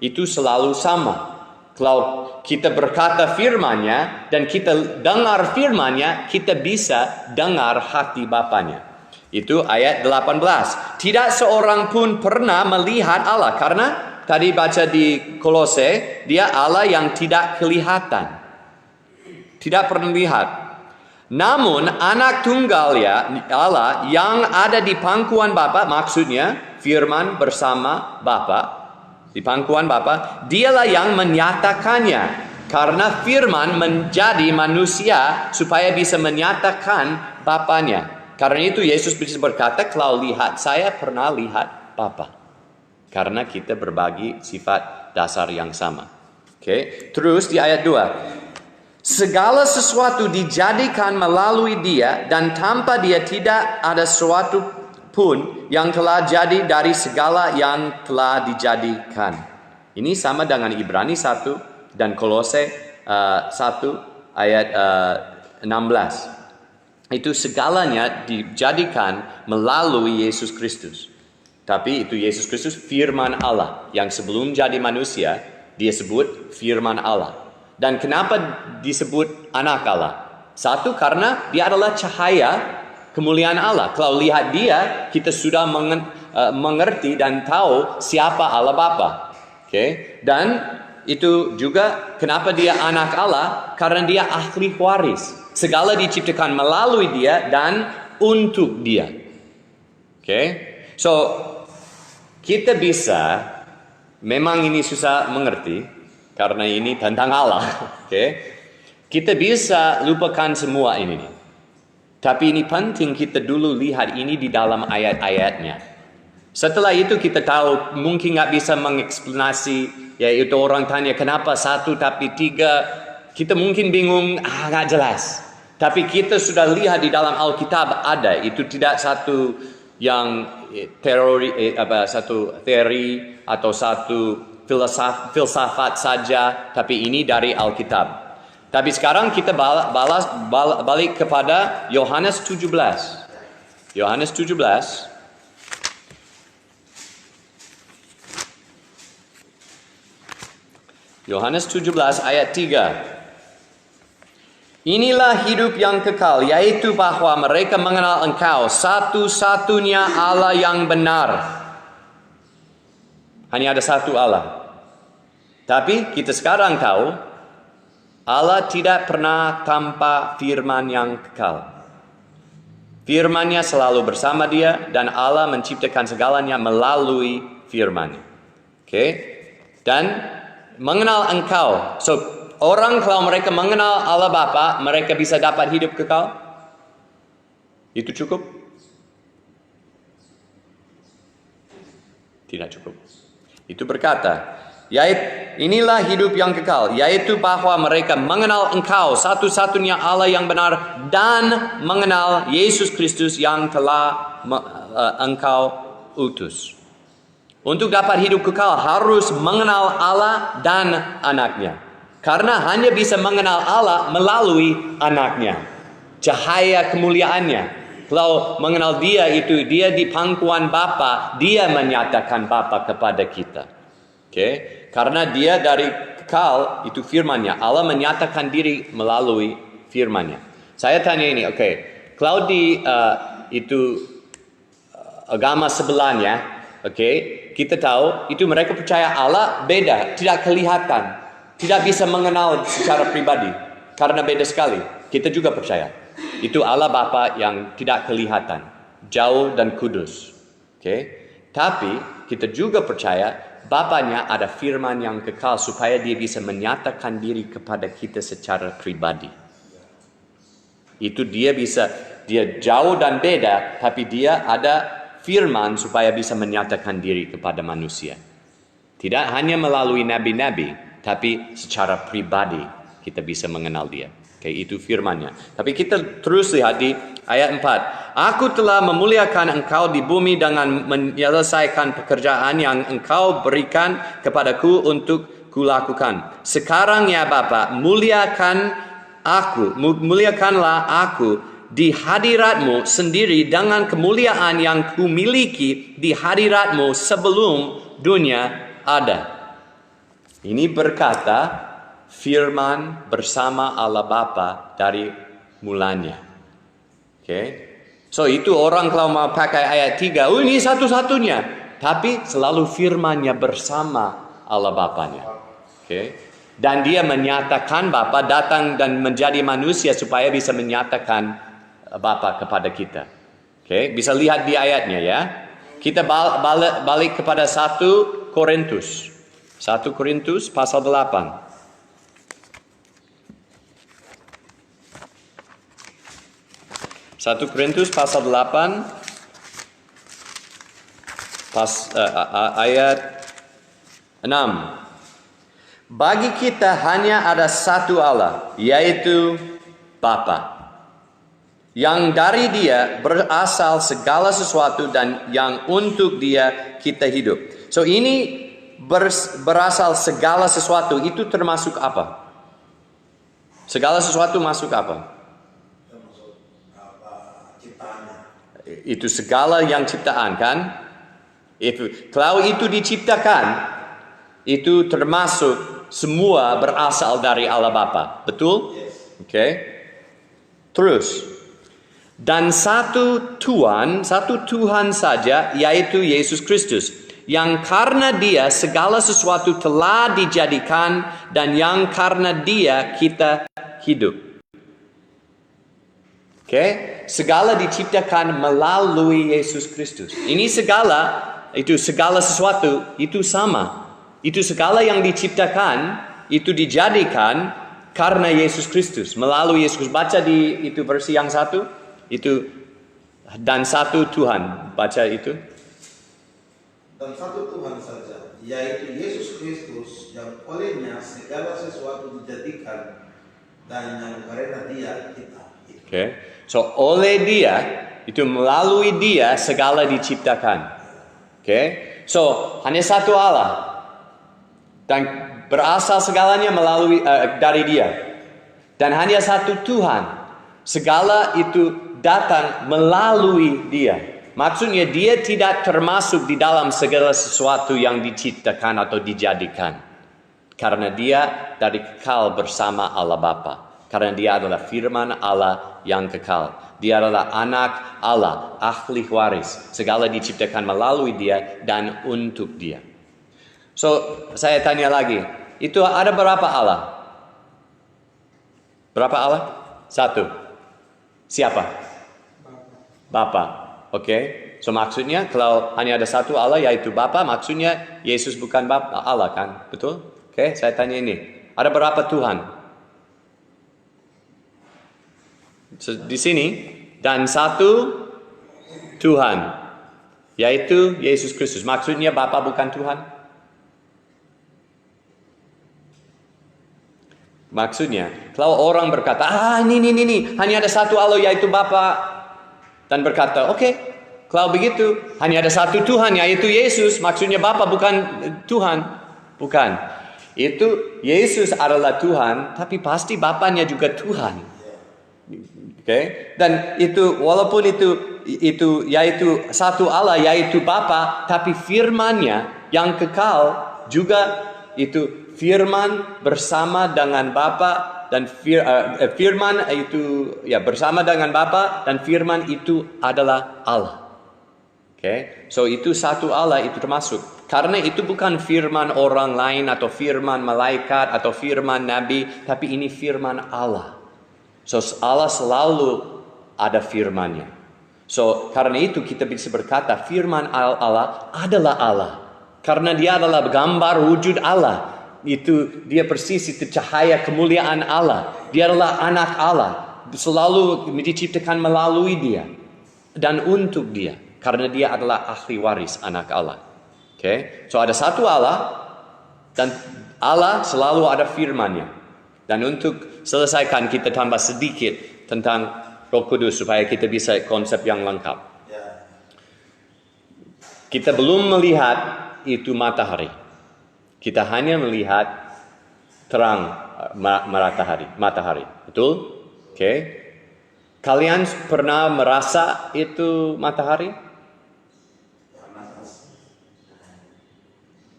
Itu selalu sama. Kalau kita berkata firman-Nya dan kita dengar firman-Nya, kita bisa dengar hati Bapanya. Itu ayat 18. Tidak seorang pun pernah melihat Allah. Karena tadi baca di Kolose, dia Allah yang tidak kelihatan. Tidak pernah lihat. Namun anak tunggal ya Allah yang ada di pangkuan Bapa, maksudnya firman bersama Bapa, di pangkuan Bapa, dialah yang menyatakannya. Karena firman menjadi manusia supaya bisa menyatakan Bapanya. Karena itu Yesus bisa berkata, kalau lihat saya pernah lihat Bapa. Karena kita berbagi sifat dasar yang sama. Terus di ayat 2. Segala sesuatu dijadikan melalui Dia, dan tanpa Dia tidak ada sesuatu pun yang telah jadi dari segala yang telah dijadikan. Ini sama dengan Ibrani 1 dan Kolose 1 ayat 16. Itu segalanya dijadikan melalui Yesus Kristus. Tapi itu Yesus Kristus firman Allah. Yang sebelum jadi manusia, dia sebut firman Allah. Dan kenapa disebut anak Allah? Satu, karena dia adalah cahaya kemuliaan Allah. Kalau lihat dia, kita sudah mengerti dan tahu siapa Allah Bapa. Dan itu juga kenapa dia anak Allah? Karena dia ahli waris. Segala diciptakan melalui Dia dan untuk Dia. So kita bisa, memang ini susah mengerti karena ini tentang Allah. Kita bisa lupakan semua ini. Tapi ini penting kita dulu lihat ini di dalam ayat-ayatnya. Setelah itu kita tahu mungkin nggak bisa mengeksplanasi, yaitu orang tanya kenapa 1 tapi 3. Kita mungkin bingung, nggak jelas. Tapi kita sudah lihat di dalam Alkitab ada, itu tidak satu yang satu teori atau satu filsafat saja, tapi ini dari Alkitab. Tapi sekarang kita balik kepada Yohanes 17. Yohanes 17. Yohanes 17 ayat 3. Inilah hidup yang kekal, yaitu bahwa mereka mengenal Engkau, satu-satunya Allah yang benar. Hanya ada satu Allah. Tapi kita sekarang tahu, Allah tidak pernah tanpa firman yang kekal. Firman-Nya selalu bersama dia, dan Allah menciptakan segalanya melalui firman-Nya. Oke? Dan mengenal Engkau. So, orang kalau mereka mengenal Allah Bapa, mereka bisa dapat hidup kekal? Itu cukup? Tidak cukup. Itu berkata, inilah hidup yang kekal, yaitu bahwa mereka mengenal Engkau, satu-satunya Allah yang benar, dan mengenal Yesus Kristus yang telah Engkau utus. Untuk dapat hidup kekal harus mengenal Allah dan anaknya. Karena hanya bisa mengenal Allah melalui anaknya. Cahaya kemuliaannya. Kalau mengenal dia itu, dia di pangkuan Bapa, dia menyatakan Bapa kepada kita. Okay? Karena dia dari kekal, itu firman-Nya. Allah menyatakan diri melalui firman-Nya. Saya tanya ini, kalau di agama sebelahnya, kita tahu itu mereka percaya Allah beda, tidak kelihatan, tidak bisa mengenal secara pribadi, karena beda sekali. Kita juga percaya itu Allah Bapa yang tidak kelihatan, jauh dan kudus. Tapi kita juga percaya Bapanya ada firman yang kekal supaya dia bisa menyatakan diri kepada kita secara pribadi. Itu dia jauh dan beda, tapi dia ada firman supaya bisa menyatakan diri kepada manusia. Tidak hanya melalui nabi-nabi, tapi secara pribadi kita bisa mengenal dia. Itu firman-Nya. Tapi kita terus lihat di ayat 4. Aku telah memuliakan engkau di bumi dengan menyelesaikan pekerjaan yang engkau berikan kepadaku untuk kulakukan. Sekarang ya Bapa, muliakanlah aku di hadiratmu sendiri dengan kemuliaan yang kumiliki di hadiratmu sebelum dunia ada. Ini berkata firman bersama Allah Bapa dari mulanya. So itu orang kalau mau pakai ayat 3, ini satu-satunya. Tapi selalu firman-Nya bersama Allah Bapanya. Dan dia menyatakan Bapa datang dan menjadi manusia supaya bisa menyatakan Bapa kepada kita. Bisa lihat di ayatnya ya. Kita balik kepada 1 Korintus. 1 Korintus pasal 8. 1 Korintus pasal 8 ayat 6. Bagi kita hanya ada satu Allah, yaitu Bapa, yang dari Dia berasal segala sesuatu dan yang untuk Dia kita hidup. So ini berasal segala sesuatu itu termasuk apa? Segala sesuatu masuk apa? Itu segala yang ciptaan kan? Kalau itu diciptakan, itu termasuk semua berasal dari Allah Bapa. Betul? Terus. Dan satu Tuhan saja, yaitu Yesus Kristus. Yang karena Dia segala sesuatu telah dijadikan dan yang karena Dia kita hidup. Segala diciptakan melalui Yesus Kristus. Ini segala sesuatu itu sama. Itu segala yang diciptakan itu dijadikan karena Yesus Kristus, melalui Yesus. Baca di itu versi yang 1. Itu dan satu Tuhan. Baca itu. Dan satu Tuhan saja, yaitu Yesus Kristus, yang olehnya segala sesuatu dijadikan, dan yang karena Dia kita hidup. Okay. So oleh Dia, itu melalui Dia segala diciptakan. Okay. So hanya satu Allah, dan berasal segalanya melalui dari Dia, dan hanya satu Tuhan. Segala itu datang melalui Dia. Maksudnya Dia tidak termasuk di dalam segala sesuatu yang diciptakan atau dijadikan. Karena Dia dari kekal bersama Allah Bapa. Karena Dia adalah firman Allah yang kekal. Dia adalah anak Allah, ahli waris. Segala diciptakan melalui Dia dan untuk Dia. So, saya tanya lagi. Itu ada berapa Allah? Berapa Allah? Satu. Siapa? Bapa. Oke, so maksudnya kalau hanya ada satu Allah yaitu Bapa, maksudnya Yesus bukan Bapa Allah kan, betul? Oke, saya tanya ini, ada berapa Tuhan? So, di sini dan satu Tuhan, yaitu Yesus Kristus. Maksudnya Bapa bukan Tuhan? Maksudnya, kalau orang berkata, ini, hanya ada satu Allah yaitu Bapa. Dan berkata, oke, kalau begitu, hanya ada satu Tuhan yaitu Yesus. Maksudnya Bapa bukan Tuhan. Bukan. Itu Yesus adalah Tuhan, tapi pasti Bapanya juga Tuhan. Oke? Dan itu, walaupun itu yaitu satu Allah yaitu Bapa, tapi firman-Nya yang kekal juga itu firman bersama dengan Bapa. Dan firman itu ya bersama dengan Bapa, dan firman itu adalah Allah. Okay? So itu satu Allah itu termasuk. Karena itu bukan firman orang lain atau firman malaikat atau firman nabi, tapi ini firman Allah. So Allah selalu ada firman-Nya. So karena itu kita bisa berkata firman Allah adalah Allah. Karena Dia adalah gambar wujud Allah. Itu Dia persis itu cahaya kemuliaan Allah. Dia adalah anak Allah. Selalu diciptakan melalui Dia dan untuk Dia. Karena Dia adalah ahli waris anak Allah. Okay? So ada satu Allah, dan Allah selalu ada firman-Nya. Dan untuk selesaikan kita tambah sedikit tentang Roh Kudus supaya kita bisa konsep yang lengkap. Kita belum melihat itu matahari. Kita hanya melihat terang matahari. Betul? Oke. Kalian pernah merasa itu matahari?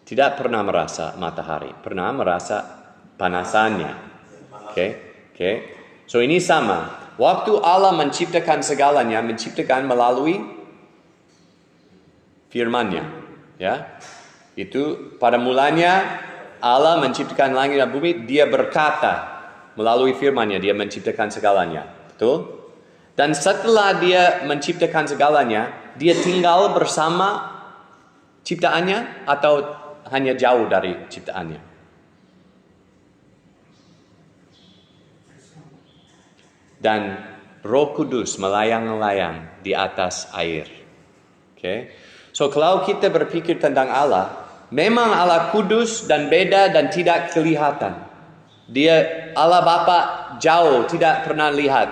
Tidak pernah merasa matahari. Pernah merasa panasannya. Oke. So ini sama. Waktu Allah menciptakan segalanya, menciptakan melalui firman-Nya. Ya. Itu pada mulanya Allah menciptakan langit dan bumi, Dia berkata melalui firman-Nya Dia menciptakan segalanya. Betul? Dan setelah Dia menciptakan segalanya, Dia tinggal bersama ciptaannya atau hanya jauh dari ciptaannya? Dan Roh Kudus melayang-layang di atas air. Okay? So kalau kita berpikir tentang Allah, memang Allah kudus dan beda dan tidak kelihatan. Dia Allah Bapa jauh, tidak pernah lihat.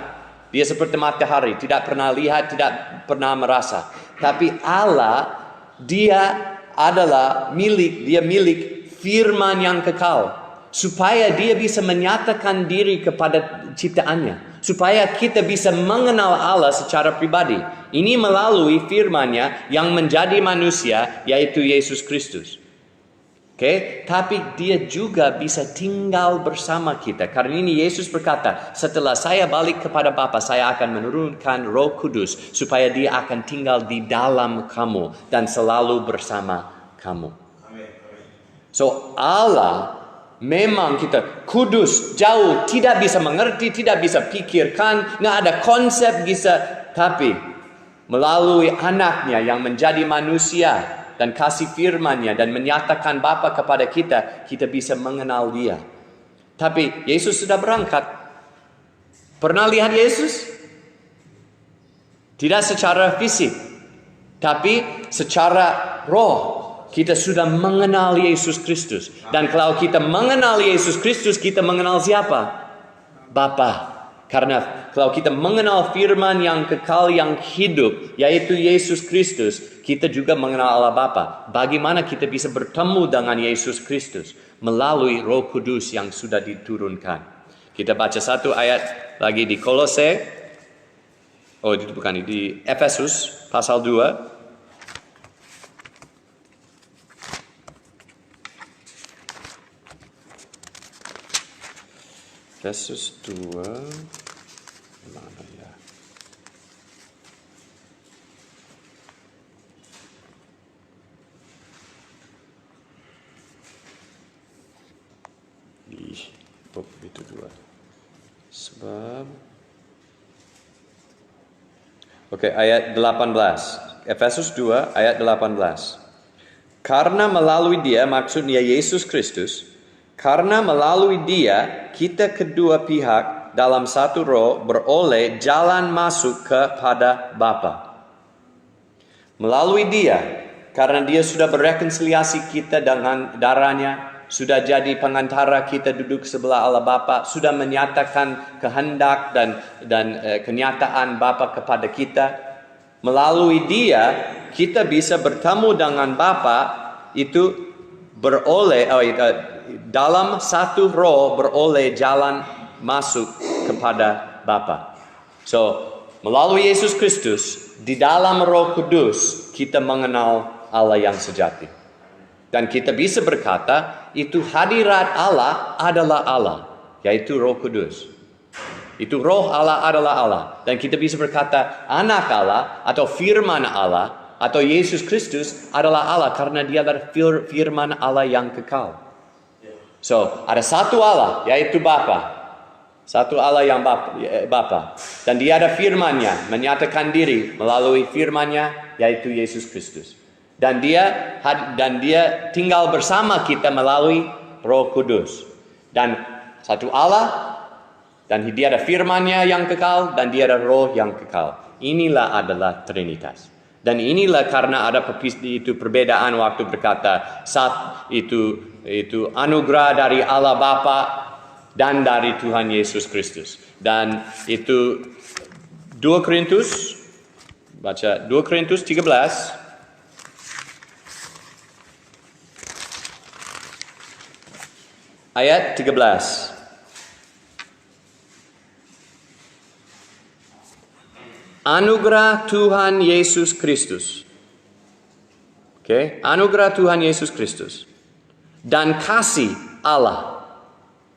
Dia seperti matahari, tidak pernah lihat, tidak pernah merasa. Tapi Allah, Dia adalah milik firman yang kekal. Supaya Dia bisa menyatakan diri kepada ciptaannya. Supaya kita bisa mengenal Allah secara pribadi. Ini melalui firman-Nya yang menjadi manusia, yaitu Yesus Kristus. Okay? Tapi Dia juga bisa tinggal bersama kita. Karena ini Yesus berkata, setelah saya balik kepada Bapa, saya akan menurunkan Roh Kudus supaya Dia akan tinggal di dalam kamu dan selalu bersama kamu. So Allah memang kita kudus, jauh, tidak bisa mengerti, tidak bisa pikirkan, nggak ada konsep bisa. Tapi melalui anaknya yang menjadi manusia dan kasih firman-Nya dan menyatakan Bapa kepada kita, kita bisa mengenal Dia. Tapi Yesus sudah berangkat. Pernah lihat Yesus? Tidak secara fisik, tapi secara roh. Kita sudah mengenal Yesus Kristus. Dan kalau kita mengenal Yesus Kristus, kita mengenal siapa? Bapa. Karena kalau kita mengenal firman yang kekal, yang hidup, yaitu Yesus Kristus, kita juga mengenal Allah Bapa. Bagaimana kita bisa bertemu dengan Yesus Kristus? Melalui Roh Kudus yang sudah diturunkan. Kita baca satu ayat lagi di Kolose. Oh, itu bukan, di Efesus pasal 2. Efesus 2, mana ya? Itu 2. Sebab Oke, ayat 18. Efesus 2 ayat 18. Karena melalui Dia, maksudnya Yesus Kristus, karena melalui Dia kita kedua pihak dalam satu roh beroleh jalan masuk kepada Bapa. Melalui Dia, karena Dia sudah berekonsiliasi kita dengan darahnya, sudah jadi pengantara kita duduk sebelah Allah Bapa, sudah menyatakan kehendak dan kenyataan Bapa kepada kita. Melalui Dia kita bisa bertemu dengan Bapa, itu beroleh dalam satu roh beroleh jalan masuk kepada Bapa. So, melalui Yesus Kristus, di dalam Roh Kudus, kita mengenal Allah yang sejati. Dan kita bisa berkata, itu hadirat Allah adalah Allah, yaitu Roh Kudus. Itu roh Allah adalah Allah. Dan kita bisa berkata, anak Allah atau firman Allah atau Yesus Kristus adalah Allah, karena Dia adalah firman Allah yang kekal. So, ada satu Allah, yaitu Bapa. Satu Allah yang Bapa. Dan Dia ada firman-Nya, menyatakan diri melalui firman-Nya, yaitu Yesus Kristus. Dan dia tinggal bersama kita melalui Roh Kudus. Dan satu Allah, dan Dia ada firman-Nya yang kekal, dan Dia ada roh yang kekal. Inilah adalah Trinitas. Dan inilah karena ada itu perbedaan waktu berkata, saat itu anugerah dari Allah Bapa dan dari Tuhan Yesus Kristus. Dan itu 2 Korintus, baca 2 Korintus 13. Ayat 13. Anugerah Tuhan Yesus Kristus. Oke, anugerah Tuhan Yesus Kristus. Dan kasih Allah,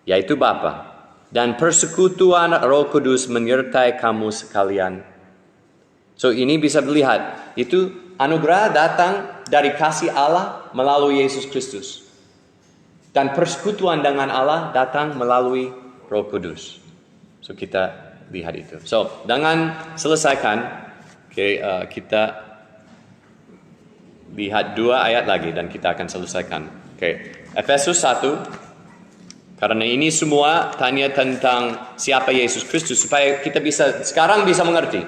yaitu Bapa, dan persekutuan Roh Kudus menyertai kamu sekalian. So, ini bisa dilihat, itu anugerah datang dari kasih Allah melalui Yesus Kristus. Dan persekutuan dengan Allah datang melalui Roh Kudus. So, kita lihat itu. So, dengan selesaikan, kita lihat 2 ayat lagi dan kita akan selesaikan. Efesus 1. Karena ini semua tanya tentang siapa Yesus Kristus, supaya kita sekarang bisa mengerti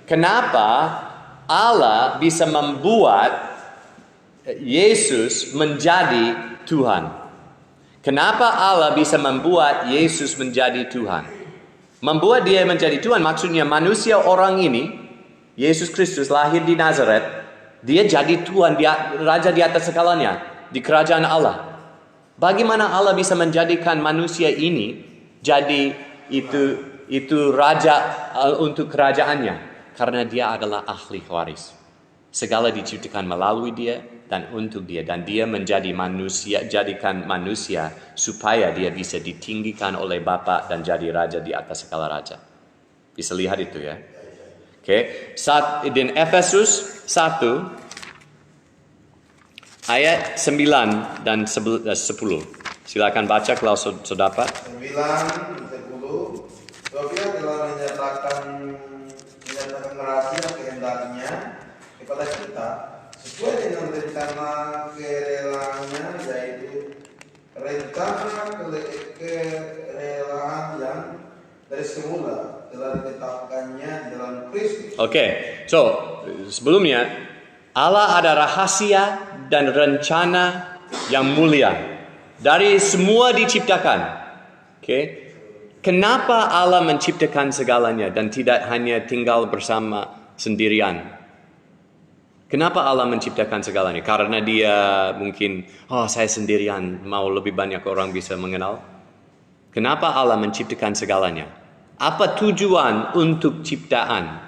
kenapa Allah bisa membuat Yesus menjadi Tuhan. Kenapa Allah bisa membuat Yesus menjadi Tuhan? Membuat Dia menjadi Tuhan maksudnya manusia orang ini, Yesus Kristus lahir di Nazaret, Dia jadi Tuhan, Raja di atas segalanya, di kerajaan Allah. Bagaimana Allah bisa menjadikan manusia ini jadi itu raja untuk kerajaannya? Karena Dia adalah ahli waris. Segala diciptakan melalui Dia dan untuk Dia, dan Dia jadikan manusia supaya Dia bisa ditinggikan oleh Bapa dan jadi raja di atas segala raja. Bisa lihat itu ya. Di Efesus 1 ayat 9 dan 10. Silakan baca kalau sudah dapat. 9 dan 10. Dia telah menyatakan rahasia kehendaknya kepada kita sesuai dengan rencana kerelaannya, yaitu rencana kerelaan yang dari semula telah ditetapkannya dalam Kristus. So sebelumnya Allah ada rahasia dan rencana yang mulia dari semua diciptakan. Kenapa Allah menciptakan segalanya dan tidak hanya tinggal bersama sendirian? Kenapa Allah menciptakan segalanya? Karena dia mungkin, saya sendirian, mau lebih banyak orang bisa mengenal. Kenapa Allah menciptakan segalanya? Apa tujuan untuk ciptaan?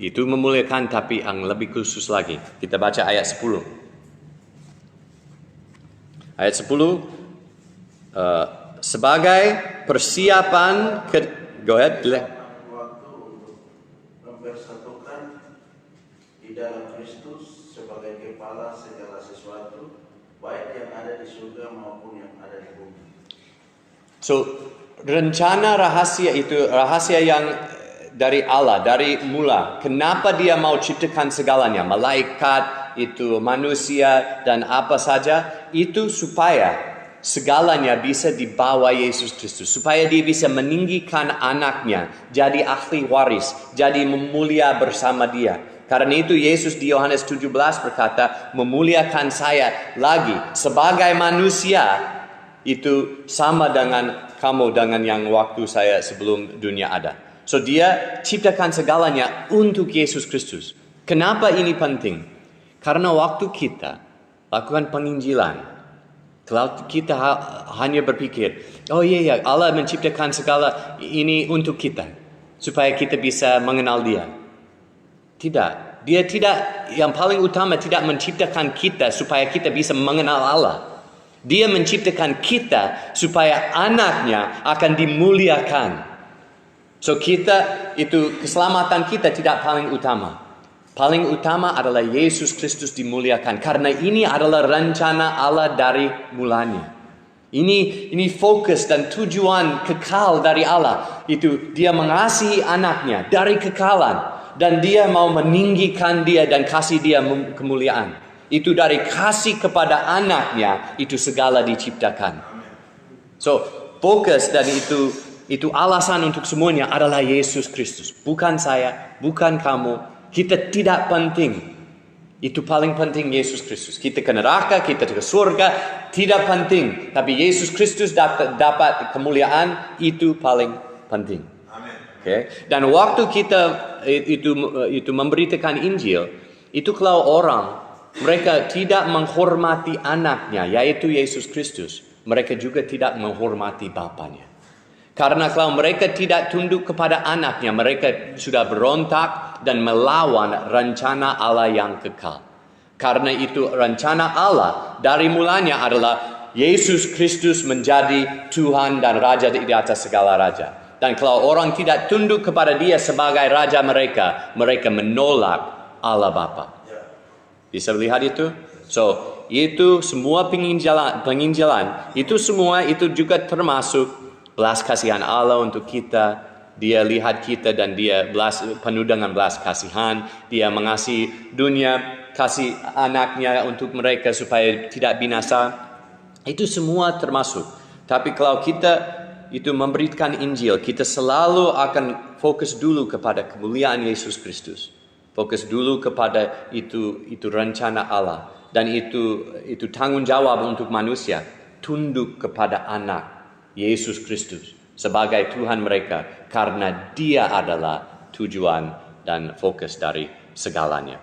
Itu memuliakan, tapi yang lebih khusus lagi. Kita baca ayat 10. Ayat 10, sebagai persiapan go ahead. Waktu untuk mempersatukan di dalam Kristus sebagai kepala segala sesuatu, baik yang ada di surga maupun yang ada di bumi. So, rencana rahasia itu rahasia yang dari Allah, dari mula. Kenapa dia mau ciptakan segalanya? Malaikat, itu manusia, dan apa saja. Itu supaya segalanya bisa dibawa Yesus Kristus. Supaya dia bisa meninggikan anaknya. Jadi ahli waris. Jadi memulia bersama dia. Karena itu Yesus di Yohanes 17 berkata, memuliakan saya lagi sebagai manusia. Itu sama dengan kamu, dengan yang waktu saya sebelum dunia ada. So dia ciptakan segalanya untuk Yesus Kristus. Kenapa ini penting? Karena waktu kita lakukan penginjilan, kalau kita hanya berpikir, Allah menciptakan segala ini untuk kita, supaya kita bisa mengenal dia. Tidak. Dia tidak, yang paling utama tidak menciptakan kita supaya kita bisa mengenal Allah. Dia menciptakan kita supaya anaknya akan dimuliakan. So kita, itu keselamatan kita tidak paling utama. Paling utama adalah Yesus Kristus dimuliakan. Karena ini adalah rencana Allah dari mulanya. Ini fokus dan tujuan kekal dari Allah. Itu dia mengasihi anaknya dari kekalan. Dan dia mau meninggikan dia dan kasih dia kemuliaan. Itu dari kasih kepada anaknya, itu segala diciptakan. So fokus dan itu alasan untuk semuanya adalah Yesus Kristus. Bukan saya, bukan kamu. Kita tidak penting. Itu paling penting Yesus Kristus. Kita ke neraka, kita ke surga, tidak penting. Tapi Yesus Kristus dapat kemuliaan, itu paling penting. Dan waktu kita itu memberitakan Injil, itu kalau orang mereka tidak menghormati anaknya, yaitu Yesus Kristus, mereka juga tidak menghormati Bapanya. Karena kalau mereka tidak tunduk kepada anaknya, mereka sudah berontak dan melawan rencana Allah yang kekal. Karena itu rencana Allah dari mulanya adalah Yesus Kristus menjadi Tuhan dan Raja di atas segala raja. Dan kalau orang tidak tunduk kepada dia sebagai Raja mereka, mereka menolak Allah Bapa. Bisa lihat itu? So, itu semua penginjilan, itu semua itu juga termasuk belas kasihan Allah untuk kita. Dia lihat kita dan dia penuh dengan belas kasihan. Dia mengasihi dunia, kasih anaknya untuk mereka supaya tidak binasa. Itu semua termasuk. Tapi kalau kita itu memberikan Injil, kita selalu akan fokus dulu kepada kemuliaan Yesus Kristus. Fokus dulu kepada itu rencana Allah. Dan itu tanggung jawab untuk manusia. Tunduk kepada anak Yesus Kristus sebagai Tuhan mereka. Karena dia adalah tujuan dan fokus dari segalanya.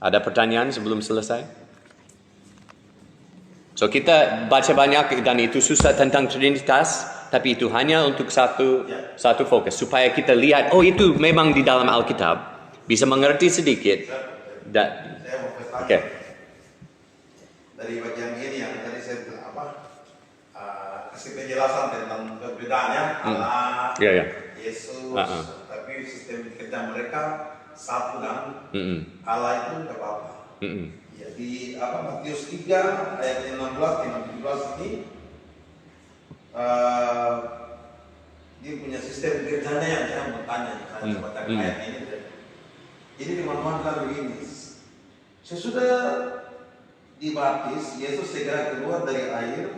Ada pertanyaan sebelum selesai? So kita baca banyak dan itu susah tentang Trinitas. Tapi itu hanya untuk satu fokus. Supaya kita lihat, itu memang di dalam Alkitab. Bisa mengerti sedikit. Saya mau Oke. Dari bagian ini yang tadi saya kasih penjelasan tentang perbedaannya Allah, Yesus, tapi sistem kerja mereka satu kan. Allah itu tidak apa-apa. Ya, di Matius 3 ayat 16-17 ini dia punya sistem kerjanya yang saya mau tanya. Saya coba tanya ayat ini. Jadi teman-teman kan begini. Sesudah dibaptis, Yesus segera keluar dari air.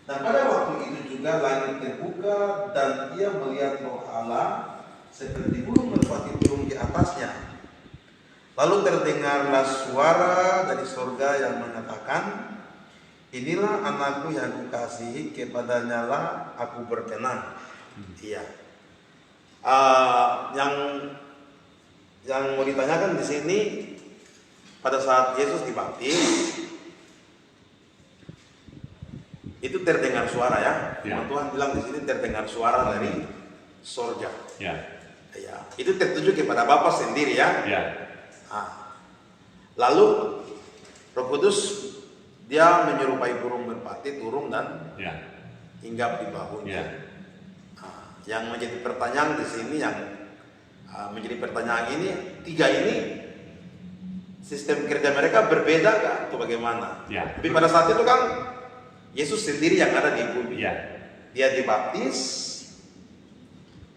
Dan pada waktu itu juga langit terbuka dan ia melihat roh Allah seperti burung merpati turun di atasnya. Lalu terdengarlah suara dari surga yang mengatakan, inilah anakku yang kukasihi, kepadanya lah aku berkenan. Iya. Yang mau ditanyakan di sini, pada saat Yesus dibaptis, itu terdengar suara ya. Tuhan bilang di sini terdengar suara dari surga. Ya. Ya. Itu tertuju kepada Bapa sendiri ya. Ya. Lalu Roh Kudus dia menyerupai burung merpati turun dan hinggap di bahunya. Yang menjadi pertanyaan di sini, yang menjadi pertanyaan ini, tiga ini sistem kerja mereka berbeda kah atau bagaimana? Tapi pada saat itu kan Yesus sendiri yang ada di bumi. Dia dibaptis,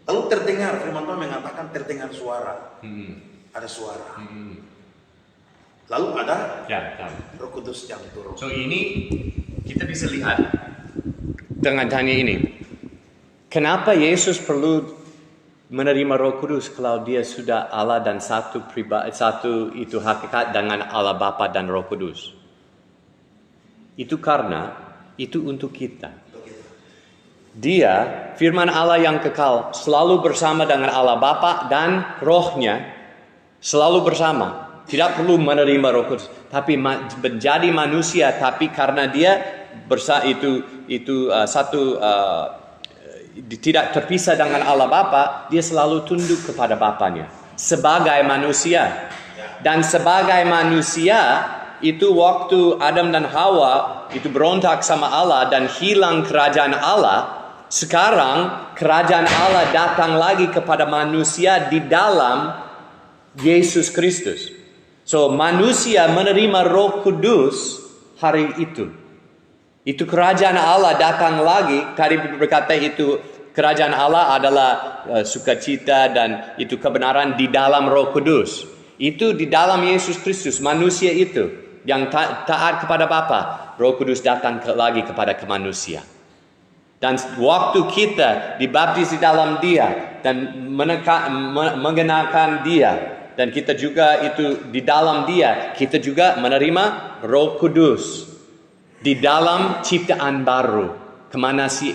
lalu terdengar firman Tuhan mengatakan terdengar suara. Ada suara. Lalu ada Roh Kudus yang turun. So ini kita bisa lihat dengan tanya ini. Kenapa Yesus perlu menerima Roh Kudus kalau dia sudah Allah dan satu itu hakikat dengan Allah Bapa dan Roh Kudus? Itu karena itu untuk kita. Dia firman Allah yang kekal selalu bersama dengan Allah Bapa dan Rohnya selalu bersama. Tidak perlu menerima Roh Kudus, tapi menjadi manusia. Tapi karena dia tidak terpisah dengan Allah Bapa, dia selalu tunduk kepada Bapanya sebagai manusia. Dan sebagai manusia itu waktu Adam dan Hawa itu berontak sama Allah dan hilang kerajaan Allah. Sekarang kerajaan Allah datang lagi kepada manusia di dalam Yesus Kristus. So manusia menerima Roh Kudus hari itu. Itu kerajaan Allah datang lagi. Tadi berkata itu kerajaan Allah adalah sukacita dan itu kebenaran di dalam Roh Kudus. Itu di dalam Yesus Kristus, manusia itu yang taat kepada Bapa. Roh Kudus datang lagi kepada manusia. Dan waktu kita dibaptis di dalam Dia dan mengenakan Dia, dan kita juga itu di dalam Dia, kita juga menerima Roh Kudus di dalam ciptaan baru,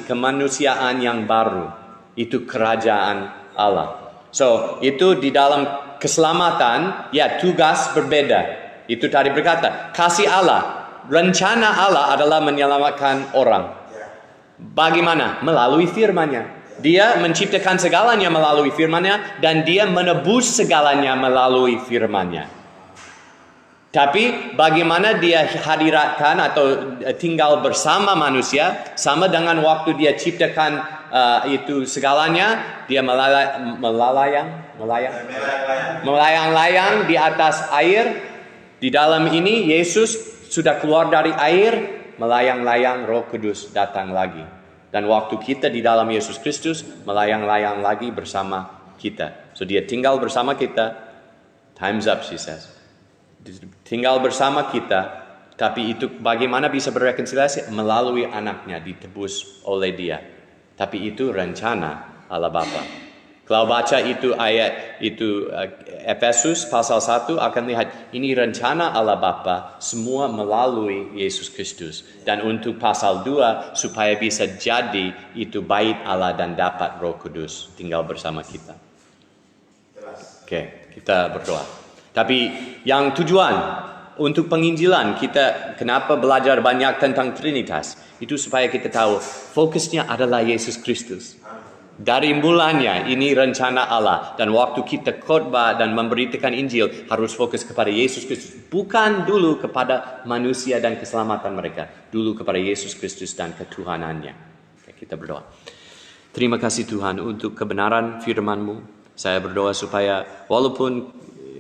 kemanusiaan yang baru. Itu kerajaan Allah. So, itu di dalam keselamatan, ya tugas berbeda. Itu tadi berkata, kasih Allah, rencana Allah adalah menyelamatkan orang. Bagaimana? Melalui firman-Nya. Dia menciptakan segalanya melalui firman-Nya dan dia menebus segalanya melalui firman-Nya. Tapi bagaimana dia hadirkan atau tinggal bersama manusia, sama dengan waktu dia ciptakan itu segalanya, dia melayang-layang di atas air. Di dalam ini Yesus sudah keluar dari air, melayang-layang, Roh Kudus datang lagi. Dan waktu kita di dalam Yesus Kristus, melayang-layang lagi bersama kita. So dia tinggal bersama kita. Time's up, she says. Tinggal bersama kita. Tapi itu bagaimana bisa berrekonsiliasi? Melalui anaknya, ditebus oleh dia. Tapi itu rencana Allah Bapa. Kalau baca itu ayat itu Efesus pasal 1 akan lihat ini rencana Allah Bapa semua melalui Yesus Kristus. Dan untuk pasal 2 supaya bisa jadi itu bait Allah dan dapat Roh Kudus tinggal bersama kita. Oke, kita berdoa. Tapi yang tujuan untuk penginjilan kita kenapa belajar banyak tentang Trinitas itu supaya kita tahu fokusnya adalah Yesus Kristus. Dari mulanya ini rencana Allah dan waktu kita khotbah dan memberitakan Injil harus fokus kepada Yesus Kristus, bukan dulu kepada manusia dan keselamatan mereka, dulu kepada Yesus Kristus dan ketuhanannya. Oke, kita berdoa. Terima kasih Tuhan untuk kebenaran firman-Mu. Saya berdoa supaya walaupun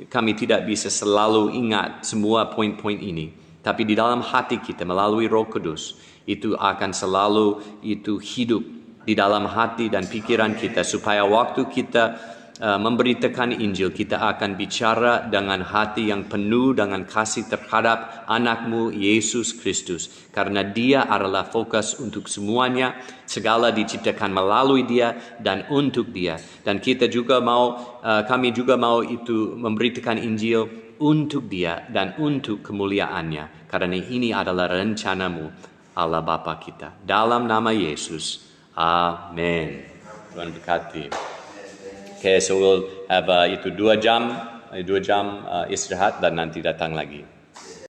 kami tidak bisa selalu ingat semua poin-poin ini, tapi di dalam hati kita melalui Roh Kudus itu akan selalu itu hidup di dalam hati dan pikiran kita supaya waktu kita memberitakan Injil, kita akan bicara dengan hati yang penuh dengan kasih terhadap anakmu Yesus Kristus. Karena dia adalah fokus untuk semuanya, segala diciptakan melalui dia dan untuk dia. Dan kita juga kami juga mau itu memberitakan Injil untuk dia dan untuk kemuliaannya. Karena ini adalah rencanamu, Allah Bapa kita. Dalam nama Yesus, amin. Tuhan berkati. Okay, so we'll have itu 2 jam istirahat dan nanti datang lagi.